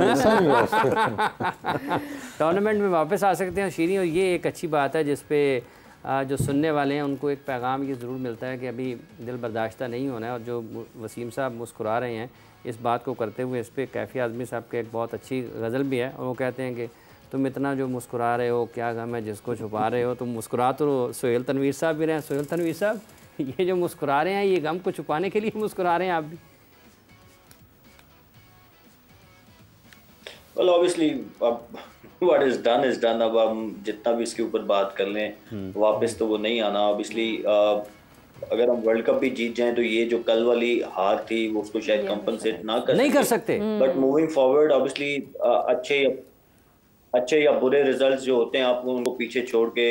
टूर्नामेंट में वापस आ सकते हैं शीरी, और ये एक अच्छी बात है जिसपे जो सुनने वाले हैं उनको एक पैगाम ये ज़रूर मिलता है कि अभी दिल बर्दाश्त नहीं होना है। और जो वसीम साहब मुस्कुरा रहे हैं इस बात को करते हुए, इस पर कैफ़ी आज़मी साहब के एक बहुत अच्छी गज़ल भी है, और वो कहते हैं कि तुम इतना जो मुस्कुरा रहे हो क्या गम है जिसको छुपा रहे हो। तुम मुस्कुरा तो सोहेल तनवीर साहब भी रहे हैं। सोहेल तनवीर साहब, ये जो मुस्कुरा रहे हैं ये गम को छुपाने के लिए मुस्कुरा रहे हैं आप भी? well obviously what is done is done। अब हम जितना भी इसके ऊपर बात कर लें वापस तो वो नहीं आना। ऑब्वियसली अगर हम वर्ल्ड कप भी जीत जाएं तो ये जो कल वाली हार थी वो उसको शायद कंपनसेट नहीं कर सकते। बट मूविंग फॉरवर्ड ऑब्वियसली अच्छे या बुरे रिजल्ट्स जो होते हैं आप उनको पीछे छोड़ के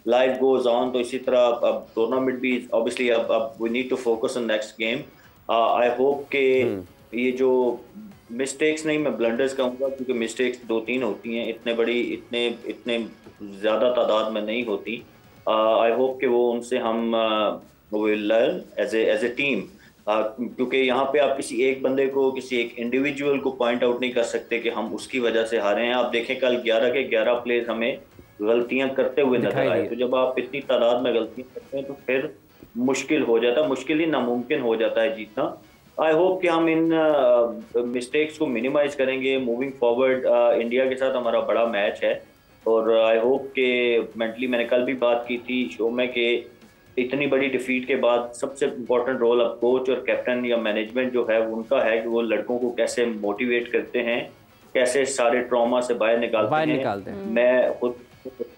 लाइफ गोज ऑन। तो इसी तरह अब टूर्नामेंट भी ऑब्वियसली अब we need to focus on next game. I hope के ये जो मिस्टेक्स नहीं मैं ब्लंडर्स कहूँगा क्योंकि मिस्टेक्स 2-3 होती हैं, इतने ज़्यादा तादाद में नहीं होती। आई होप कि वो उनसे हम will learn as a team, क्योंकि यहाँ पे आप किसी एक बंदे को किसी एक इंडिविजुअल को पॉइंट आउट नहीं कर सकते कि हम उसकी वजह से हारे हैं। आप देखें कल 11 के 11 प्लेयर हमें गलतियां करते हुए नजर आए। तो जब आप इतनी तादाद में गलतियां करते हैं तो फिर मुश्किल हो जाता है, मुश्किल ही नामुमकिन हो जाता है जीतना। आई होप कि हम इन मिस्टेक्स को मिनिमाइज करेंगे मूविंग फॉरवर्ड। इंडिया के साथ हमारा बड़ा मैच है और आई होप कि मेंटली मैंने कल भी बात की थी शो में कि इतनी बड़ी डिफीट के बाद सबसे इम्पोर्टेंट रोल अब कोच और कैप्टन या मैनेजमेंट जो है उनका है कि वो लड़कों को कैसे मोटिवेट करते हैं, कैसे सारे ट्रॉमा से बाहर निकालते हैं। मैं खुद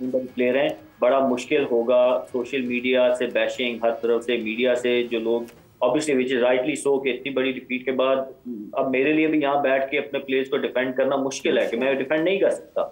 प्लेयर हैं, बड़ा मुश्किल होगा सोशल मीडिया से बैशिंग, हर तरफ से मीडिया से जो लोग obviously which is rightly so कि इतनी बड़ी डिफीट के बाद अब मेरे लिए भी यहाँ बैठ के अपने प्लेयर्स को डिफेंड करना मुश्किल है कि मैं डिफेंड नहीं कर सकता।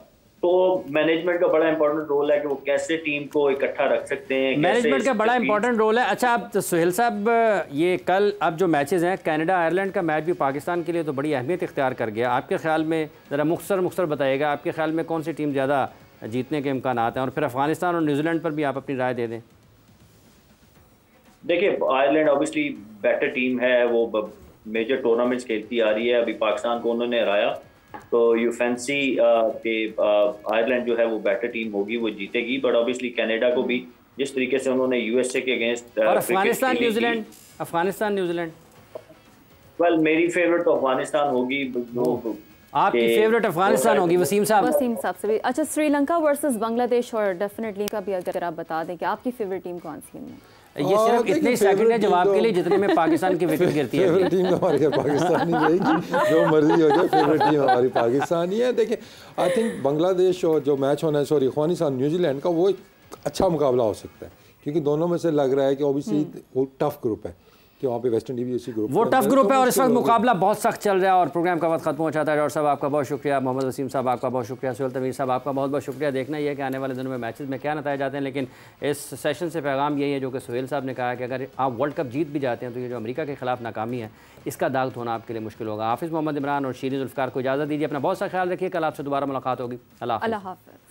तो मैनेजमेंट का बड़ा इंपॉर्टेंट रोल है कि वो कैसे टीम को इकट्ठा रख सकते हैं। मैनेजमेंट का बड़ा इंपॉर्टेंट रोल है। अच्छा आप तो सुहेल साहब, ये कल अब जो मैचेस हैं कनाडा आयरलैंड का मैच भी पाकिस्तान के लिए तो बड़ी अहमियत इख्तियार कर गया। आपके ख्याल में ज़रा मुख्तसर बताइएगा, आपके ख्याल में कौन सी टीम ज़्यादा जीतने के इम्कान हैं, और फिर अफगानिस्तान और न्यूजीलैंड पर भी आप अपनी राय दे दें। देखिए आयरलैंड ऑब्वियसली बेटर टीम है, वो मेजर टूर्नामेंट्स खेलती आ रही है। अभी पाकिस्तान को उन्होंने हराया तो यू फैंसी कि आयरलैंड जो है वो बेटर टीम होगी, वो जीतेगी। बट ऑब्वियसली कनाडा को भी जिस तरीके से उन्होंने यूएसए के अगेंस्ट और अफगानिस्तान न्यूजीलैंड वेल मेरी फेवरेट तो अफगानिस्तान होगी। आपकी फेवरेट अफगानिस्तान होगी वसीम साहब से भी। अच्छा श्रीलंका वर्सेस बांग्लादेश और डेफिनेटली का भी अगर आप बता दें कि आपकी फेवरेट टीम कौन सी है? ये सिर्फ इतने सेकंड है जवाब के लिए जितने में पाकिस्तान की विकेट गिरती है। फेवरेट टीम तो हमारी पाकिस्तानी रहेगी, जो मर्जी हो जाए फेवरेट टीम हमारी पाकिस्तानी है। देखिए आई थिंक बांग्लादेश और जो मैच होना है सॉरी अफगानिस्तान न्यूजीलैंड का वो एक अच्छा मुकाबला हो सकता है, क्योंकि दोनों में से लग रहा है कि ऑब्वियसली वो टफ ग्रुप है कि वहाँ पे वेस्ट इंडीज भी उसी ग्रुप वो टफ ग्रुप है और इस वक्त मुकाबला बहुत सख्त चल रहा है। और प्रोग्राम का वक्त खत्म हो जाता है। डॉक्टर साहब आपका बहुत शुक्रिया, मोहम्मद वसीम साहब आपका बहुत शुक्रिया, सुहेल तनवीर साहब आपका बहुत बहुत शुक्रिया। देखना ही है कि आने वाले दिनों में मैचेस में क्या नतीजे जाते हैं, लेकिन इस सेशन से पैगाम यही है जो कि सुहेल साहब ने कहा कि अगर आप वर्ल्ड कप जीत भी जाते हैं तो ये जो अमेरिका के खिलाफ नाकामी है इसका दाग धोना आपके लिए मुश्किल होगा। हाफिज़ मोहम्मद इमरान और शीरीन जुल्फ़िकार को इजाज़त दीजिए। अपना बहुत सा ख्याल रखिए, कल आपसे दोबारा मुलाकात होगी। अल्लाह हाफ़िज़।